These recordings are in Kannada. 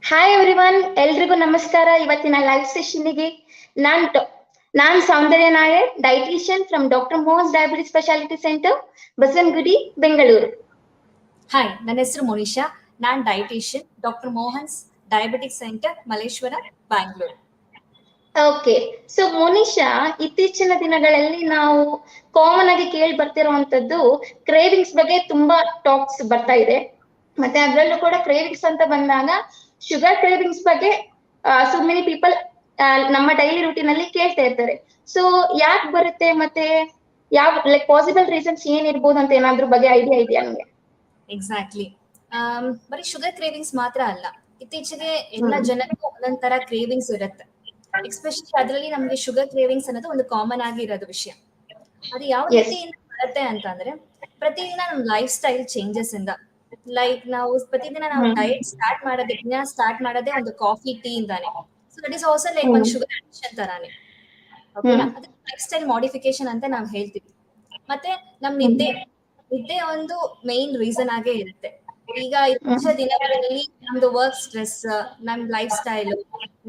ಹಾಯ್ ಎವ್ರಿವನ್, ಎಲ್ರಿಗೂ ನಮಸ್ಕಾರ. ಇವತ್ತಿನ ಲೈವ್ ಸೆಷನ್ಗೆ ನಾನ್ Soundarya Nair, dietician from doctor Mohan's diabetes speciality centre, Basavanagudi, Bengaluru. Hi, ನನ್ನ ಹೆಸರು ಮೋನಿಶಾ. ನಾನ್ dietician, doctor Mohan's diabetic centre, Malleshwaram, Bangalore. Okay, so Monisha, ಇತ್ತೀಚಿನ ದಿನಗಳಲ್ಲಿ ನಾವು ಕಾಮನ್ ಆಗಿ ಕೇಳಿ ಬರ್ತಿರುವಂತದ್ದು ಕ್ರೇವಿಂಗ್ಸ್ ಬಗ್ಗೆ ತುಂಬಾ ಟಾಕ್ಸ್ ಬರ್ತಾ ಇದೆ. ಮತ್ತೆ ಅದ್ರಲ್ಲೂ ಕೂಡ ಕ್ರೇವಿಂಗ್ಸ್ ಅಂತ ಬಂದಾಗ ಶುಗರ್ ಕ್ರೇವಿಂಗ್ಸ್ ಬಗ್ಗೆ ಸೊ ಮೆನಿ ಪೀಪಲ್ ನಮ್ಮ ಡೈಲಿ ರೂಟೀನ್ ಅಲ್ಲಿ ಕೇಳ್ತಾ ಇರ್ತಾರೆ. ಸೊ ಯಾಕೆ ಬರುತ್ತೆ, ಮತ್ತೆ ಯಾವ ಲೈಕ್ ಪಾಸಿಬಲ್ ರೀಸನ್ಸ್ ಏನಿರ್ಬೋದು ಅಂತ ಏನಾದ್ರೂ ಬಗ್ಗೆ ಐಡಿಯಾ ಇದೆಯಾ ನಿಮಗೆ? ಎಕ್ಸಾಕ್ಟ್ಲಿ. ಬರೀ ಶುಗರ್ ಕ್ರೇವಿಂಗ್ಸ್ ಮಾತ್ರ ಅಲ್ಲ, ಇತ್ತೀಚೆಗೆ ಎಲ್ಲ ಜನಕ್ಕೂ ಒಂದೊಂದರ ಕ್ರೇವಿಂಗ್ಸ್ ಇರುತ್ತೆ. ಎಸ್ಪೆಷಲಿ ಅದರಲ್ಲಿ ನಮ್ಗೆ ಶುಗರ್ ಕ್ರೇವಿಂಗ್ಸ್ ಅನ್ನೋದು ಒಂದು ಕಾಮನ್ ಆಗಿ ಇರೋದು ವಿಷಯ. ಅದು ಯಾವ ರೀತಿಯಿಂದ ಬರುತ್ತೆ ಅಂತಂದ್ರೆ, ಪ್ರತಿದಿನ ನಮ್ ಲೈಫ್ ಸ್ಟೈಲ್ ಚೇಂಜಸ್ ಇಂದ. ಲೈಕ್ ನಾವು ಪ್ರತಿದಿನ ನಾವು ಡಯಟ್ ಸ್ಟಾರ್ಟ್ ಮಾಡೋದೇ ಒಂದು ಕಾಫಿ ಟೀ ಇಂದಾನೆ. So that is also like ಒಂದು ಶುಗರ್ ಅಡಿಕ್ಷನ್ ತರಾನೇ. ಓಕೆನಾ? ಅದು ಲೈಫ್ ಸ್ಟೈಲ್ ಮಾಡಿಫಿಕೇಶನ್ ಅಂತ ನಾವು ಹೇಳ್ತೀವಿ. ಮತ್ತೆ ನಮ್ ನಿದ್ದೆ ಒಂದು ಮೇನ್ ರೀಸನ್ ಆಗೇ ಇರುತ್ತೆ. ಈಗ ಇತ್ತೀಚಿನ ದಿನಗಳಲ್ಲಿ ನಮ್ದು ವರ್ಕ್ ಸ್ಟ್ರೆಸ್, ನಮ್ ಲೈಫ್ ಸ್ಟೈಲ್,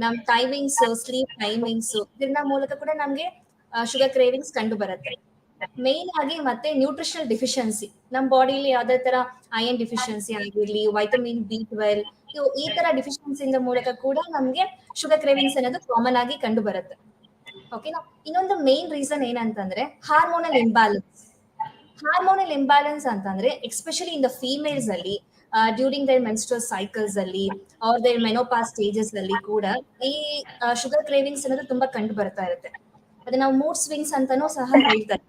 ನಮ್ ಟೈಮಿಂಗ್ಸ್, ಸ್ಲೀಪ್ ಟೈಮಿಂಗ್ಸ್, ಇದನ್ನ ಮೂಲಕ ಕೂಡ ನಮ್ಗೆ ಶುಗರ್ ಕ್ರೇವಿಂಗ್ಸ್ ಕಂಡು ಬರುತ್ತೆ. ಮೇನ್ ಆಗಿ ಮತ್ತೆ ನ್ಯೂಟ್ರಿಷನಲ್ ಡಿಫಿಷಿಯನ್ಸಿ, ನಮ್ ಬಾಡಿಲಿ ಯಾವ್ದೇ ತರ ಐರನ್ ಡಿಫಿಷಿಯನ್ಸಿ ಆಗಿರ್ಲಿ, ವೈಟಮಿನ್ B12, ಈ ತರ ಡಿಫಿಷಿಯನ್ಸಿ ಇಂದ ಮೂಲಕ ಕೂಡ ನಮ್ಗೆ ಶುಗರ್ ಕ್ರೇವಿಂಗ್ಸ್ ಅನ್ನೋದು ಕಾಮನ್ ಆಗಿ ಕಂಡು ಬರುತ್ತೆ. ಓಕೆನಾ? ಇನ್ನೊಂದು ಮೇನ್ ರೀಸನ್ ಏನಂತಂದ್ರೆ ಹಾರ್ಮೋನಲ್ ಇಂಬ್ಯಾಲೆನ್ಸ್ ಅಂತಂದ್ರೆ ಎಸ್ಪೆಷಲಿ ಇನ್ ದ ಫೀಮೇಲ್ಸ್ ಅಲ್ಲಿ ಡ್ಯೂರಿಂಗ್ ದೇರ್ ಮೆನ್ಸ್ಟ್ರಲ್ ಸೈಕಲ್ಸ್ ಅಲ್ಲಿ ಆರ್ ದೇರ್ ಮೆನೋಪಾಸ್ ಸ್ಟೇಜಸ್ ಅಲ್ಲಿ ಕೂಡ ಈ ಶುಗರ್ ಕ್ರೇವಿಂಗ್ಸ್ ಅನ್ನೋದು ತುಂಬಾ ಕಂಡು ಬರ್ತಾ ಇರುತ್ತೆ. ಅದನ್ನ ನಾವು ಮೂಡ್ ಸ್ವಿಂಗ್ಸ್ ಅಂತಾನೂ ಸಹ ಹೇಳ್ತಾರೆ.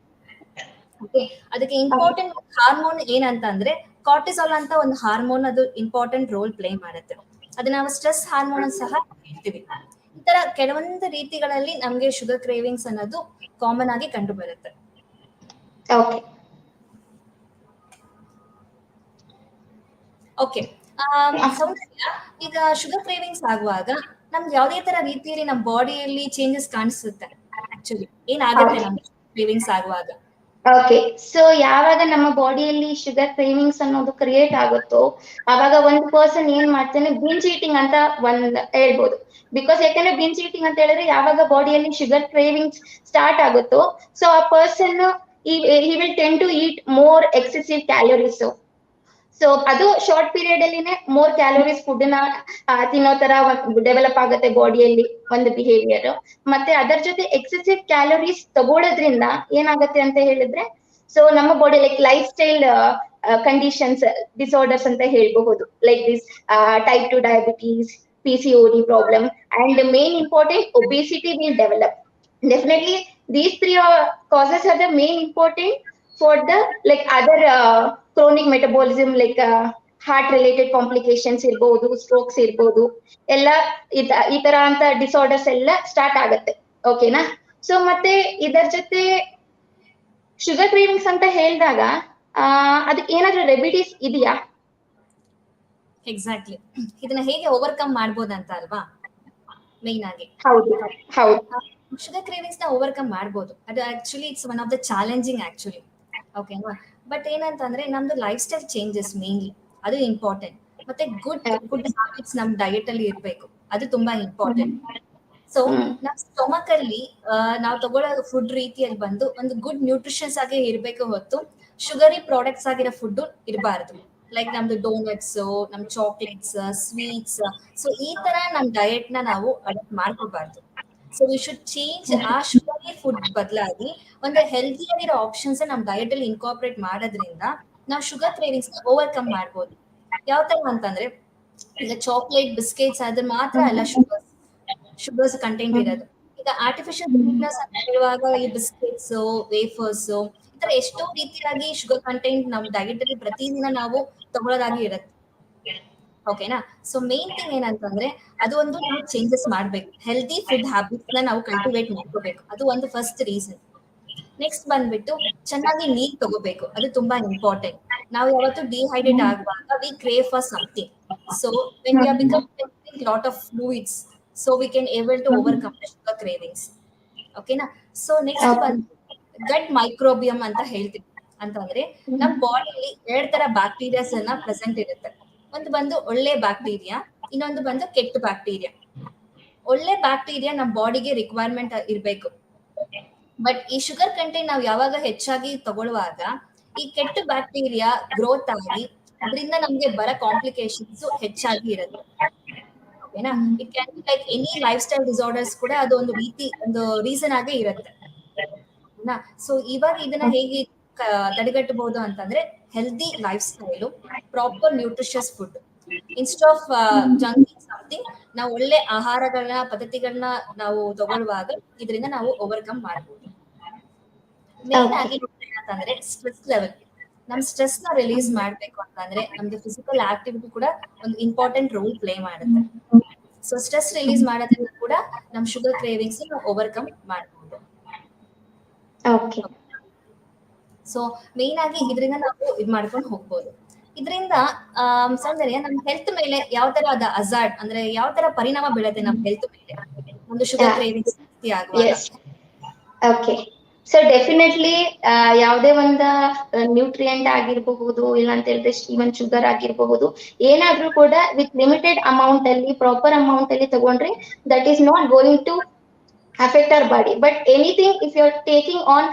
ಓಕೆ, ಅದಕ್ಕೆ ಇಂಪಾರ್ಟೆಂಟ್ ಹಾರ್ಮೋನ್ ಏನಂತಂದ್ರೆ ಕಾರ್ಟಿಸಾಲ್ ಅಂತ ಒಂದು ಹಾರ್ಮೋನ್, ಅದು ಇಂಪಾರ್ಟೆಂಟ್ ರೋಲ್ ಪ್ಲೇ ಮಾಡುತ್ತೆ. ಅದನ್ನ ನಾವು ಸ್ಟ್ರೆಸ್ ಹಾರ್ಮೋನ್ ಸಹ ಹೇಳ್ತೀವಿ. ಈ ತರ ಕೆಲವೊಂದು ರೀತಿಗಳಲ್ಲಿ ನಮ್ಗೆ ಶುಗರ್ ಕ್ರೇವಿಂಗ್ಸ್ ಅನ್ನೋದು ಕಾಮನ್ ಆಗಿ ಕಂಡು ಬರುತ್ತೆ. ಓಕೆ, ಸೌಂದರ್ಯ, ಈಗ ಶುಗರ್ ಕ್ರೇವಿಂಗ್ಸ್ ಆಗುವಾಗ ನಮ್ಗೆ ಯಾವುದೇ ತರ ರೀತಿಯಲ್ಲಿ ನಮ್ಮ ಬಾಡಿಯಲ್ಲಿ ಚೇಂಜಸ್ ಕಾಣಿಸುತ್ತೆ? ಆಕ್ಚುಲಿ ಏನಾಗುತ್ತೆ ನಮ್ಗೆ ಕ್ರೇವಿಂಗ್ಸ್ ಆಗುವಾಗ? ಓಕೆ, ಸೊ ಯಾವಾಗ ನಮ್ಮ ಬಾಡಿಯಲ್ಲಿ ಶುಗರ್ ಕ್ರೇವಿಂಗ್ಸ್ ಅನ್ನೋದು ಕ್ರಿಯೇಟ್ ಆಗುತ್ತೋ ಅವಾಗ ಒಂದು ಪರ್ಸನ್ ಏನ್ ಮಾಡ್ತಾನೆ, ಬಿಂಜ್ ಈಟಿಂಗ್ ಅಂತ ಒಂದ್ ಹೇಳ್ಬೋದು. ಬಿಕಾಸ್ ಯಾಕಂದ್ರೆ ಬಿಂಜ್ ಈಟಿಂಗ್ ಅಂತ ಹೇಳಿದ್ರೆ ಯಾವಾಗ ಬಾಡಿಯಲ್ಲಿ ಶುಗರ್ ಕ್ರೇವಿಂಗ್ಸ್ ಸ್ಟಾರ್ಟ್ ಆಗುತ್ತೋ, ಸೊ ಆ person he will tend to eat more excessive calories. So ಅದು ಶಾರ್ಟ್ ಪೀರಿಯಡ್ ಅಲ್ಲಿನೇ ಮೋರ್ ಕ್ಯಾಲೋರೀಸ್ ಫುಡ್ ನ ತಿನ್ನೋ ತರ ಡೆವಲಪ್ ಆಗುತ್ತೆ ಬಾಡಿಯಲ್ಲಿ ಒಂದು ಬಿಹೇವಿಯರ್. ಮತ್ತೆ ಅದರ ಜೊತೆ ಎಕ್ಸೆಸಿವ್ ಕ್ಯಾಲೋರೀಸ್ ತಗೊಳ್ಳೋದ್ರಿಂದ ಏನಾಗುತ್ತೆ ಅಂತ ಹೇಳಿದ್ರೆ, ಸೊ ನಮ್ಮ body like life style conditions, disorders ಅಂತ ಹೇಳ್ಬಹುದು. Like this type 2 diabetes, PCOD problem, and main important obesity will develop. Definitely these three causes are the main important for the like other chronic metabolism, like heart related complications ಇರಬಹುದು, ಸ್ಟ್ರೋಕ್ಸ್ ಇರಬಹುದು, ಎಲ್ಲ ಈ ತರ ಅಂತ ಡಿಸಾರ್ಡರ್ಸ್ ಎಲ್ಲ ಸ್ಟಾರ್ಟ್ ಆಗುತ್ತೆ. ಓಕೆನಾ? ಸೊ ಮತ್ತೆ ಇದರ ಜೊತೆ ಶುಗರ್ ಕ್ರೇವಿಂಗ್ಸ್ ಅಂತ ಹೇಳಿದಾಗ ಅದಕ್ಕೆ ಏನಾದ್ರೂ ರೆಮಿಡೀಸ್ ಇದೆಯಾ? ಎಕ್ಸಾಕ್ಟ್ಲಿ, ಇದನ್ನ ಹೇಗೆ ಓವರ್ಕಮ್ ಮಾಡ್ಬೋದಂತ ಅಲ್ವಾ ಮೇನ್ ಆಗಿ? ಹೌದು. ಶುಗರ್ ಕ್ರೇವಿಂಗ್ಸ್ ನ ಓವರ್ಕಮ್ ಮಾಡ್ಬೋದು. ಅದು actually it's one of the challenging actually. ಓಕೆನಾ? ಬಟ್ ಏನಂತಂದ್ರೆ ನಮ್ದು ಲೈಫ್ ಸ್ಟೈಲ್ ಚೇಂಜಸ್ ಮೇನ್ಲಿ ಅದು ಇಂಪಾರ್ಟೆಂಟ್. ಮತ್ತೆ ಗುಡ್ ಫುಡ್ ಹ್ಯಾಬಿಟ್ಸ್ ನಮ್ ಡಯಟ್ ಅಲ್ಲಿ ಇರ್ಬೇಕು, ಅದು ತುಂಬಾ ಇಂಪಾರ್ಟೆಂಟ್. ಸೊ ನಮ್ ಸ್ಟೊಮಕ್ ಅಲ್ಲಿ ನಾವು ತಗೊಳ್ಳೋ ಫುಡ್ ರೀತಿಯಲ್ಲಿ ಬಂದು ಒಂದು ಗುಡ್ ನ್ಯೂಟ್ರಿಷನ್ಸ್ ಆಗಿ ಇರ್ಬೇಕು ಹೊತ್ತು ಶುಗರಿ ಪ್ರಾಡಕ್ಟ್ಸ್ ಆಗಿರೋ ಫುಡ್ ಇರಬಾರ್ದು. ಲೈಕ್ ನಮ್ದು ಡೋನಟ್ಸ್, ನಮ್ ಚಾಕ್ಲೇಟ್ಸ್, ಸ್ವೀಟ್ಸ್, ಸೊ ಈ ತರ ನಮ್ ಡಯಟ್ ನ ನಾವು ಅಡಾಪ್ಟ್ ಮಾಡ್ಕೋಬಾರ್ದು. ಸೊ ವಿ ಶುಡ್ ಚೇಂಜ್ ಆ ಶುಗರಿ ಫುಡ್ ಬದಲಾಗಿ ಒಂದು ಹೆಲ್ದಿ ಆಗಿರೋ ಆಪ್ಷನ್ಸ್ ನಮ್ ಡಯಟ್ ಅಲ್ಲಿ ಇನ್ಕಾರ್ಪೊರೇಟ್ ಮಾಡೋದ್ರಿಂದ ನಾವು ಶುಗರ್ ಕ್ರೇವಿಂಗ್ಸ್ ಓವರ್ಕಮ್ ಮಾಡ್ಬೋದು. ಯಾವ ತರ ಅಂತಂದ್ರೆ, ಈಗ ಚಾಕ್ಲೇಟ್, ಬಿಸ್ಕೆಟ್ಸ್ ಅದ್ರ ಮಾತ್ರ ಅಲ್ಲ ಶುಗರ್ಸ್ ಕಂಟೆಂಟ್ ಇರೋದು. ಈಗ ಆರ್ಟಿಫಿಷಿಯಲ್ ಸ್ವೀಟ್ನೆಸ್ ಅಂತ ಹೇಳುವಾಗ ಈ ಬಿಸ್ಕೆಟ್ಸ್, ವೇಫರ್ಸ್, ಈ ತರ ಎಷ್ಟೋ ರೀತಿಯಾಗಿ ಶುಗರ್ ಕಂಟೆಂಟ್ ನಮ್ ಡಯಟ್ ಅಲ್ಲಿ ಪ್ರತಿದಿನ ನಾವು ತಗೊಳ್ಳೋದಾಗಿ ಇರುತ್ತೆ. ಓಕೆನಾ? ಸೊ ಮೇನ್ ಥಿಂಗ್ ಏನಂತಂದ್ರೆ ಅದು ಒಂದು ನಾವು ಚೇಂಜಸ್ ಮಾಡ್ಬೇಕು. ಹೆಲ್ದಿ ಫುಡ್ ಹ್ಯಾಬಿಟ್ಸ್ ನ ನಾವು ಕಲ್ಟಿವೇಟ್ ಮಾಡ್ಕೋಬೇಕು, ಅದು ಒಂದು ಫಸ್ಟ್ ರೀಸನ್. ನೆಕ್ಸ್ಟ್ ಬಂದ್ಬಿಟ್ಟು ಚೆನ್ನಾಗಿ ನೀರ್ ತಗೋಬೇಕು, ಅದು ತುಂಬಾ ಇಂಪಾರ್ಟೆಂಟ್. ನಾವು ಯಾವತ್ತು ಡಿಹೈಡ್ರೇಟ್ ಆಗುವಾಗ we crave for something. So when we are becoming lot of fluids, so we can able to overcome the sugar cravings. ಓಕೆನಾ? ಸೊ ನೆಕ್ಸ್ಟ್ ಬಂದು ಗಟ್ ಮೈಕ್ರೋಬಿಯಂ ಅಂತ ಹೇಳ್ತೀವಿ. ಅಂತಂದ್ರೆ ನಮ್ ಬಾಡಿಲಿ 2 ತರ ಬ್ಯಾಕ್ಟೀರಿಯಾಸ್ ಪ್ರೆಸೆಂಟ್ ಇರುತ್ತೆ. ಒಂದು ಬಂದು ಒಳ್ಳೆ ಬ್ಯಾಕ್ಟೀರಿಯಾ, ಇನ್ನೊಂದು ಬಂದು ಕೆಟ್ಟ ಬ್ಯಾಕ್ಟೀರಿಯಾ. ಒಳ್ಳೆ ಬ್ಯಾಕ್ಟೀರಿಯಾ ನಮ್ಮ ಬಾಡಿಗೆ ರಿಕ್ವೈರ್ಮೆಂಟ್ ಇರಬೇಕು. ಬಟ್ ಈ ಶುಗರ್ ಕಂಟೆಂಟ್ ನಾವು ಯಾವಾಗ ಹೆಚ್ಚಾಗಿ ತಗೊಳ್ಳುವಾಗ ಈ ಕೆಟ್ಟ ಬ್ಯಾಕ್ಟೀರಿಯಾ ಗ್ರೋತ್ ಆಗಿ ಅದರಿಂದ ನಮ್ಗೆ ಬರೋ ಕಾಂಪ್ಲಿಕೇಶನ್ಸ್ ಹೆಚ್ಚಾಗಿ ಇರುತ್ತೆ. ಓಕೆನಾ? It can be like any life style disorders ಕೂಡ ಅದು ಒಂದು ರೀಸನ್ ಆಗೇ ಇರುತ್ತೆ. ಸೊ ಇವಾಗ ಇದನ್ನ ಹೇಗೆ ತಡೆಗಟ್ಟಬಹುದು ಅಂತಂದ್ರೆ healthy life style, proper nutritious food. Instead of junk something, ನಾವು ಒಳ್ಳೆ ಆಹಾರಗಳನ್ನ ಪದ್ಧತಿಗಳನ್ನ ನಾವು ತಗೊಳ್ಳುವಾಗ ಇದರಿಂದ ನಾವು ಓವರ್ಕಮ್ ಮಾಡಬಹುದು. ಮೇನ್ ಆಗಿ ಏನಂತಂದ್ರೆ ಸ್ಟ್ರೆಸ್ ಲೆವೆಲ್. ನಮ್ ಸ್ಟ್ರೆಸ್ ನ ರಿಲೀಸ್ ಮಾಡ್ಬೇಕು ಅಂತಂದ್ರೆ ನಮ್ದು ಫಿಸಿಕಲ್ ಆಕ್ಟಿವಿಟಿ ಕೂಡ ಒಂದು ಇಂಪಾರ್ಟೆಂಟ್ ರೋಲ್ ಪ್ಲೇ ಮಾಡುತ್ತೆ. ಸೊ ಸ್ಟ್ರೆಸ್ ರಿಲೀಸ್ ಮಾಡೋದ್ರಿಂದ ಕೂಡ ನಮ್ ಶುಗರ್ ಕ್ರೇವಿಂಗ್ಸ್ ನಾವು ಓವರ್ಕಮ್ ಮಾಡಬಹುದು. ಸೊ ಮೇನ್ ಆಗಿ ಇದರಿಂದ ನಾವು ಇದ್ ಮಾಡ್ಕೊಂಡು ಹೋಗ್ಬೋದು. ಇದರಿಂದ ಸೌಂದರ್ಯ ನಮ್ ಹೆಲ್ತ್ ಮೇಲೆ ಯಾವ ತರ ಅದ ಅಜಾರ್ಡ್ ಅಂದ್ರೆ ಯಾವ ತರ ಪರಿಣಾಮ ಬೀಳುತ್ತೆ ನಮ್ ಹೆಲ್ತ್ ಮೇಲೆ ಒಂದು ಶುಗರ್ ಕ್ರೇವಿಂಗ್ಸ್ ಆಗುವಾಗ? ಓಕೆ, ಸೊ ಡೆಫಿನೆಟ್ಲಿ ಯಾವುದೇ ಒಂದು ನ್ಯೂಟ್ರಿಯೆಂಟ್ ಆಗಿರಬಹುದು, ಇಲ್ಲ ಅಂತ ಹೇಳಿದ್ರೆ ಈವನ್ ಶುಗರ್ ಆಗಿರಬಹುದು, ಏನಾದ್ರೂ ಕೂಡ ವಿತ್ ಲಿಮಿಟೆಡ್ ಅಮೌಂಟ್ ಅಲ್ಲಿ, ಪ್ರಾಪರ್ ಅಮೌಂಟ್ ಅಲ್ಲಿ ತಗೊಂಡ್ರೆ that is not going to affect our body. But anything if you are taking on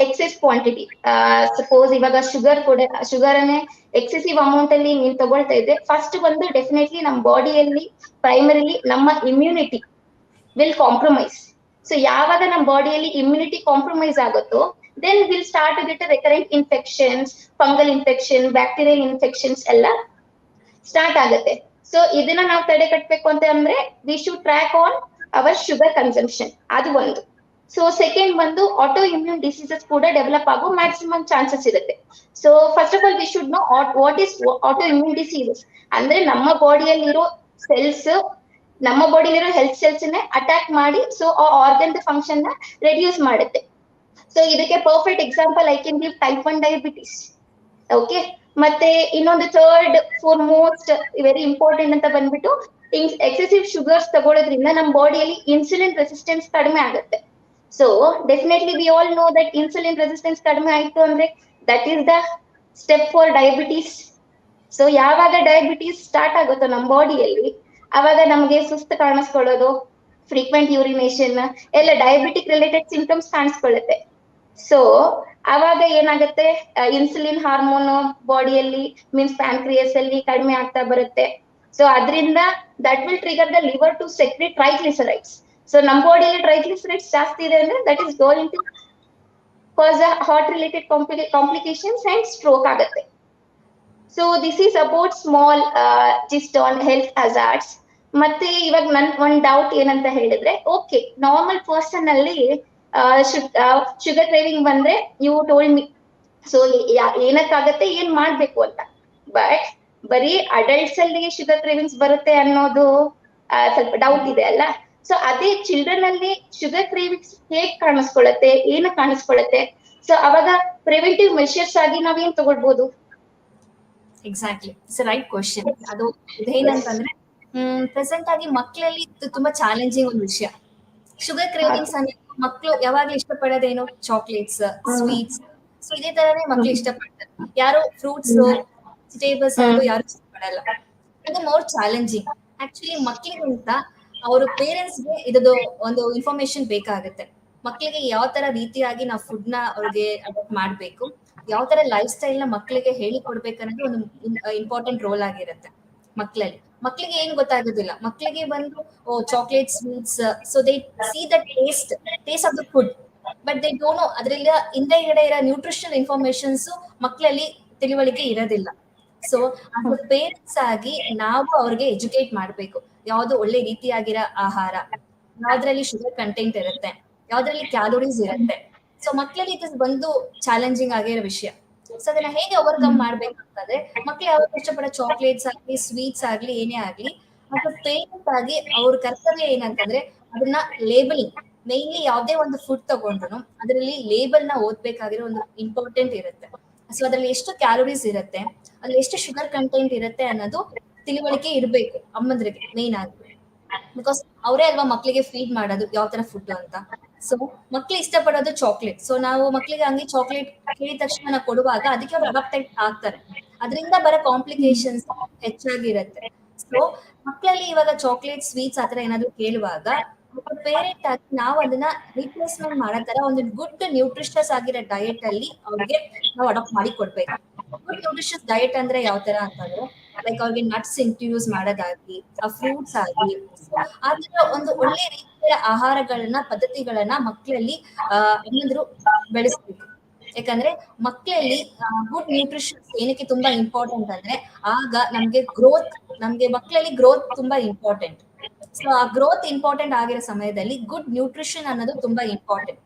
excess quantity, suppose ivaga sugar ane excessive amount alli ನೀವು ತಗೊಳ್ತಾ ಇದ್ರೆ, ಫಸ್ಟ್ ಬಂದು ಡೆಫಿನೆಟ್ಲಿ ನಮ್ಮ ಬಾಡಿಯಲ್ಲಿ ಪ್ರೈಮರಿಲಿ ನಮ್ಮ ಇಮ್ಯುನಿಟಿ ವಿಲ್ ಕಾಂಪ್ರಮೈಸ್. ಸೊ ಯಾವಾಗ ನಮ್ಮ ಬಾಡಿಯಲ್ಲಿ ಇಮ್ಯುನಿಟಿ ಕಾಂಪ್ರಮೈಸ್ ಆಗುತ್ತೋ then will start to get recurrent infections, fungal infection, bacterial infections ಎಲ್ಲ ಸ್ಟಾರ್ಟ್ ಆಗುತ್ತೆ. ಸೊ ಇದನ್ನ ನಾವು ತಡೆ ಕಟ್ಟಬೇಕು ಅಂತ ಅಂದ್ರೆ we should track on our sugar consumption, ಅದು ಒಂದು. ಸೊ ಸೆಕೆಂಡ್ ಬಂದು ಆಟೋ ಇಮ್ಯೂನ್ ಡಿಸೀಸಸ್ ಕೂಡ ಡೆವಲಪ್ ಆಗೋ ಮ್ಯಾಕ್ಸಿಮಮ್ ಚಾನ್ಸಸ್ ಇರುತ್ತೆ. So first of all we should know what is auto immune diseases. ಅಂದ್ರೆ ನಮ್ಮ ಬಾಡಿಯಲ್ಲಿರೋ ಸೆಲ್ಸ್, ನಮ್ಮ ಬಾಡಿಲಿರೋ ಹೆಲ್ತ್ ಸೆಲ್ಸ್ ನೇ ಅಟ್ಯಾಕ್ ಮಾಡಿ ಸೊ ಆ ಆರ್ಗನ್ ಫಂಕ್ಷನ್ ನ ರೆಡ್ಯೂಸ್ ಮಾಡುತ್ತೆ. ಸೊ ಇದಕ್ಕೆ perfect example I can give type 1 diabetes. Okay, ಮತ್ತೆ ಇನ್ನೊಂದು third for most very important ಅಂತ ಬಂದ್ಬಿಟ್ಟು ಎಕ್ಸೆಸಿವ್ ಶುಗರ್ಸ್ ತಗೊಳ್ಳೋದ್ರಿಂದ ನಮ್ಮ ಬಾಡಿಯಲ್ಲಿ ಇನ್ಸುಲಿನ್ ರೆಸಿಸ್ಟೆನ್ಸ್ ಕಡಿಮೆ ಆಗುತ್ತೆ. So definitely we all know that insulin resistance ಕಡಿಮೆ ಆಯ್ತು ಅಂದ್ರೆ that is the step for diabetes. So ಯಾವಾಗ ಡಯಾಬಿಟೀಸ್ ಸ್ಟಾರ್ಟ್ ಆಗುತ್ತೋ ನಮ್ಮ ಬಾಡಿಯಲ್ಲಿ, ಅವಾಗ ನಮಗೆ ಸುಸ್ತು ಕಾಣಿಸ್ಕೊಳ್ಳೋದು, ಫ್ರೀಕ್ವೆಂಟ್ ಯೂರಿನೇಷನ್ ಎಲ್ಲ ಡಯಾಬಿಟಿಕ್ ರಿಲೇಟೆಡ್ ಸಿಂಪ್ಟಮ್ಸ್ ಕಾಣಿಸ್ಕೊಳ್ಳುತ್ತೆ. ಸೊ ಅವಾಗ ಏನಾಗುತ್ತೆ, ಇನ್ಸುಲಿನ್ ಹಾರ್ಮೋನ್ ಬಾಡಿಯಲ್ಲಿ ಮೀನ್ಸ್ ಪ್ಯಾನ್ಕ್ರಿಯಸ್ ಅಲ್ಲಿ ಕಡಿಮೆ ಆಗ್ತಾ ಬರುತ್ತೆ. ಸೊ ಅದರಿಂದ that will trigger the liver to secrete triglycerides. So ನಮ್ಮ ಬಾಡಿಯಲ್ಲಿ ಟ್ರೈಗ್ಲಿಸರೈಡ್ಸ್ ಜಾಸ್ತಿ ಇದೆ ಅಂದ್ರೆ that is going to cause a heart related complications and stroke ಆಗುತ್ತೆ. So this is about small gist on health hazards. ಮತ್ತೆ ಇವಾಗ ನನ್ ಒಂದ್ ಡೌಟ್ ಏನಂತ ಹೇಳಿದ್ರೆ, ಓಕೆ ನಾರ್ಮಲ್ ಪರ್ಸನ್ ಅಲ್ಲಿ ಶುಗರ್ ಕ್ರೇವಿಂಗ್ ಬಂದ್ರೆ ಯು ಟೋಲ್ಡ್ ಮಿ, ಸೊ ಏನಕ್ಕಾಗತ್ತೆ, ಏನ್ ಮಾಡ್ಬೇಕು ಅಂತ. ಬಟ್ ಬರೀ ಅಡಲ್ಟ್ಸ್ ಅಲ್ಲಿ ಶುಗರ್ ಕ್ರೇವಿಂಗ್ಸ್ ಬರುತ್ತೆ ಅನ್ನೋದು ಸ್ವಲ್ಪ ಡೌಟ್ ಇದೆ ಅಲ್ಲ. ಸೊ ಅದೇ ಚಿಲ್ಡ್ರನ್ ಅಲ್ಲಿ ಶುಗರ್ ಕ್ರೇವಿಂಗ್ಸ್ ಹೇಗ್ ಕಾಣಿಸ್ಕೊಳ್ಳುತ್ತೆ, ಏನು ಕಾಣಿಸ್ಕೊಳ್ಳುತ್ತೆ? ಸೊ ಅವಾಗ ಪ್ರಿವೆಂಟಿವ್ ಮೆಷರ್ಸ್ ಆಗಿ ನಾವೇನ್ ತಗೊಳ್ಬಹುದು? Exactly, it's right question. ಅದು ಇದೇನಂತಂದ್ರೆ ಪ್ರೆಸೆಂಟ್ ಆಗಿ ಮಕ್ಕಳಲ್ಲಿ ತುಂಬಾ ಚಾಲೆಂಜಿಂಗ್ ಒಂದು ವಿಷಯ. ಶುಗರ್ ಕ್ರೇವಿಂಗ್ಸ್ ಅಂದ್ರೆ ಮಕ್ಕಳು ಯಾವಾಗ್ಲೂ ಇಷ್ಟಪಡೋದೇನು, ಚಾಕ್ಲೇಟ್ಸ್, ಸ್ವೀಟ್ಸ್. ಸೊ ಇದೇ ತರನೇ ಮಕ್ಳು ಇಷ್ಟಪಡ್ತಾರೆ. ಯಾರು ಫ್ರೂಟ್ಸ್, ವೆಜಿಟೇಬಲ್ಸ್ ಅಂತೂ ಯಾರು ಇಷ್ಟಪಡಲ್ಲ. ಇದು ಮೋರ್ ಚಾಲೆಂಜಿಂಗ್. ಆಕ್ಚುಲಿ ಮಕ್ಳಿಗಿಂತ ಅವ್ರ ಪೇರೆಂಟ್ಸ್ಗೆ ಇದದು ಒಂದು ಇನ್ಫಾರ್ಮೇಶನ್ ಬೇಕಾಗುತ್ತೆ. ಮಕ್ಳಿಗೆ ಯಾವ ತರ ರೀತಿಯಾಗಿ ನಾವು ಫುಡ್ ನ ಅವ್ರಿಗೆ ಅಡಾಪ್ಟ್ ಮಾಡ್ಬೇಕು, ಯಾವ ತರ ಲೈಫ್ ಸ್ಟೈಲ್ ನ ಮಕ್ಳಿಗೆ ಹೇಳಿ ಕೊಡ್ಬೇಕನ್ನೋದು ಒಂದು ಇಂಪಾರ್ಟೆಂಟ್ ರೋಲ್ ಆಗಿರುತ್ತೆ ಮಕ್ಳಲ್ಲಿ. ಮಕ್ಳಿಗೆ ಏನು ಗೊತ್ತಾಗೋದಿಲ್ಲ. ಮಕ್ಳಿಗೆ ಬಂದು chocolate, sweets, so they see the taste of the food, but they don't know ಅದ್ರಲ್ಲಿ ಹಿಂದೆಗಡೆ ಇರೋ ನ್ಯೂಟ್ರಿಷನಲ್ ಇನ್ಫಾರ್ಮೇಶನ್ಸ್ ಮಕ್ಳಲ್ಲಿ ತಿಳುವಳಿಕೆ ಇರೋದಿಲ್ಲ. ಸೊ ಅದು ಪೇರೆಂಟ್ಸ್ ಆಗಿ ನಾವು ಅವ್ರಿಗೆ ಎಜುಕೇಟ್ ಮಾಡ್ಬೇಕು. ಯಾವ್ದು ಒಳ್ಳೆ ರೀತಿಯಾಗಿರೋ ಆಹಾರ, ಯಾವ್ದ್ರಲ್ಲಿ ಶುಗರ್ ಕಂಟೆಂಟ್ ಇರುತ್ತೆ, ಯಾವ್ದ್ರಲ್ಲಿ ಕ್ಯಾಲೋರೀಸ್ ಇರುತ್ತೆ. ಸೊ ಮಕ್ಳಲ್ಲಿ ಇದು ಬಂದು ಚಾಲೆಂಜಿಂಗ್ ಆಗಿರೋ ವಿಷಯ. ಸೊ ಅದನ್ನ ಹೇಗೆ ಓವರ್ಕಮ್ ಮಾಡ್ಬೇಕು ಅಂತಂದ್ರೆ, ಮಕ್ಳು ಯಾವಾಗ ಇಷ್ಟಪಡೋ ಚಾಕ್ಲೇಟ್ಸ್ ಆಗ್ಲಿ, ಸ್ವೀಟ್ಸ್ ಆಗ್ಲಿ, ಏನೇ ಆಗ್ಲಿ, ಅದು ಪೇರೆಂಟ್ ಆಗಿ ಅವ್ರ ಕರ್ತವ್ಯ ಏನಂತಂದ್ರೆ ಅದನ್ನ ಲೇಬಲಿಂಗ್, ಮೇನ್ಲಿ ಯಾವ್ದೇ ಒಂದು ಫುಡ್ ತಗೊಂಡ್ರು ಅದರಲ್ಲಿ ಲೇಬಲ್ ನ ಓದ್ಬೇಕಾಗಿರೋ ಒಂದು ಇಂಪಾರ್ಟೆಂಟ್ ಇರುತ್ತೆ. ಸೊ ಅದ್ರಲ್ಲಿ ಎಷ್ಟು ಕ್ಯಾಲೋರೀಸ್ ಇರುತ್ತೆ, ಅದ್ರಲ್ಲಿ ಎಷ್ಟು ಶುಗರ್ ಕಂಟೆಂಟ್ ಇರುತ್ತೆ ಅನ್ನೋದು ತಿಳುವಳಿಕೆ ಇರ್ಬೇಕು ಅಮ್ಮಂದ್ರಿಗೆ ಮೇನ್ ಆಗಿ. ಬಿಕಾಸ್ ಅವರೇ ಅಲ್ವಾ ಮಕ್ಳಿಗೆ ಫೀಡ್ ಮಾಡೋದು ಯಾವ ತರ ಫುಡ್ ಅಂತ. ಸೊ ಮಕ್ಳು ಇಷ್ಟಪಡೋದು ಚಾಕ್ಲೇಟ್. ಸೊ ನಾವು ಮಕ್ಳಿಗೆ ಹಂಗೆ ಚಾಕ್ಲೇಟ್ ಕೇಳಿದ ತಕ್ಷಣ ನಾವು ಕೊಡುವಾಗ ಅದಕ್ಕೆ ಅವ್ರು ಅಡಾಪ್ಟೆಡ್ ಆಗ್ತಾರೆ. ಅದರಿಂದ ಬರೋ ಕಾಂಪ್ಲಿಕೇಶನ್ಸ್ ಹೆಚ್ಚಾಗಿರುತ್ತೆ. ಸೊ ಮಕ್ಕಳಲ್ಲಿ ಇವಾಗ ಚಾಕ್ಲೇಟ್, ಸ್ವೀಟ್ಸ್ ಆತರ ಏನಾದ್ರು ಕೇಳುವಾಗ ಪೇರೆಂಟ್ ಆಗಿ ನಾವು ಅದನ್ನ ರಿಪ್ಲೇಸ್ಮೆಂಟ್ ಮಾಡೋ ತರ ಒಂದು ಗುಡ್ ನ್ಯೂಟ್ರಿಷಸ್ ಆಗಿರೋ ಡಯಟ್ ಅಲ್ಲಿ ಅವ್ರಿಗೆ ನಾವು ಅಡಾಪ್ಟ್ ಮಾಡಿ ಕೊಡ್ಬೇಕು. ಗುಡ್ ನ್ಯೂಟ್ರಿಷಸ್ ಡಯಟ್ ಅಂದ್ರೆ ಯಾವ ತರ ಅಂತಂದ್ರೆ ಲೈಕ್ ಅವ್ರಿಗೆ ನಟ್ಸ್ ಇಂಟ್ರೊಡ್ಯೂಸ್ ಮಾಡೋದಾಗ್ಲಿ, ಫ್ರೂಟ್ಸ್ ಆಗ್ಲಿ, ಆ ತರ ಒಂದು ಒಳ್ಳೆ ರೀತಿಯ ಆಹಾರಗಳನ್ನ, ಪದ್ಧತಿಗಳನ್ನ ಮಕ್ಕಳಲ್ಲಿ ಏನಾದ್ರು ಬೆಳೆಸ್ಬೇಕು. ಯಾಕಂದ್ರೆ ಮಕ್ಕಳಲ್ಲಿ ಗುಡ್ ನ್ಯೂಟ್ರಿಷನ್ಸ್ ಏನಕ್ಕೆ ತುಂಬಾ ಇಂಪಾರ್ಟೆಂಟ್ ಅಂದ್ರೆ ಆಗ ನಮ್ಗೆ ಮಕ್ಕಳಲ್ಲಿ ಗ್ರೋತ್ ತುಂಬಾ ಇಂಪಾರ್ಟೆಂಟ್. ಸೊ ಆ ಗ್ರೋತ್ ಇಂಪಾರ್ಟೆಂಟ್ ಆಗಿರೋ ಸಮಯದಲ್ಲಿ ಗುಡ್ ನ್ಯೂಟ್ರಿಷನ್ ಅನ್ನೋದು ತುಂಬಾ ಇಂಪಾರ್ಟೆಂಟ್.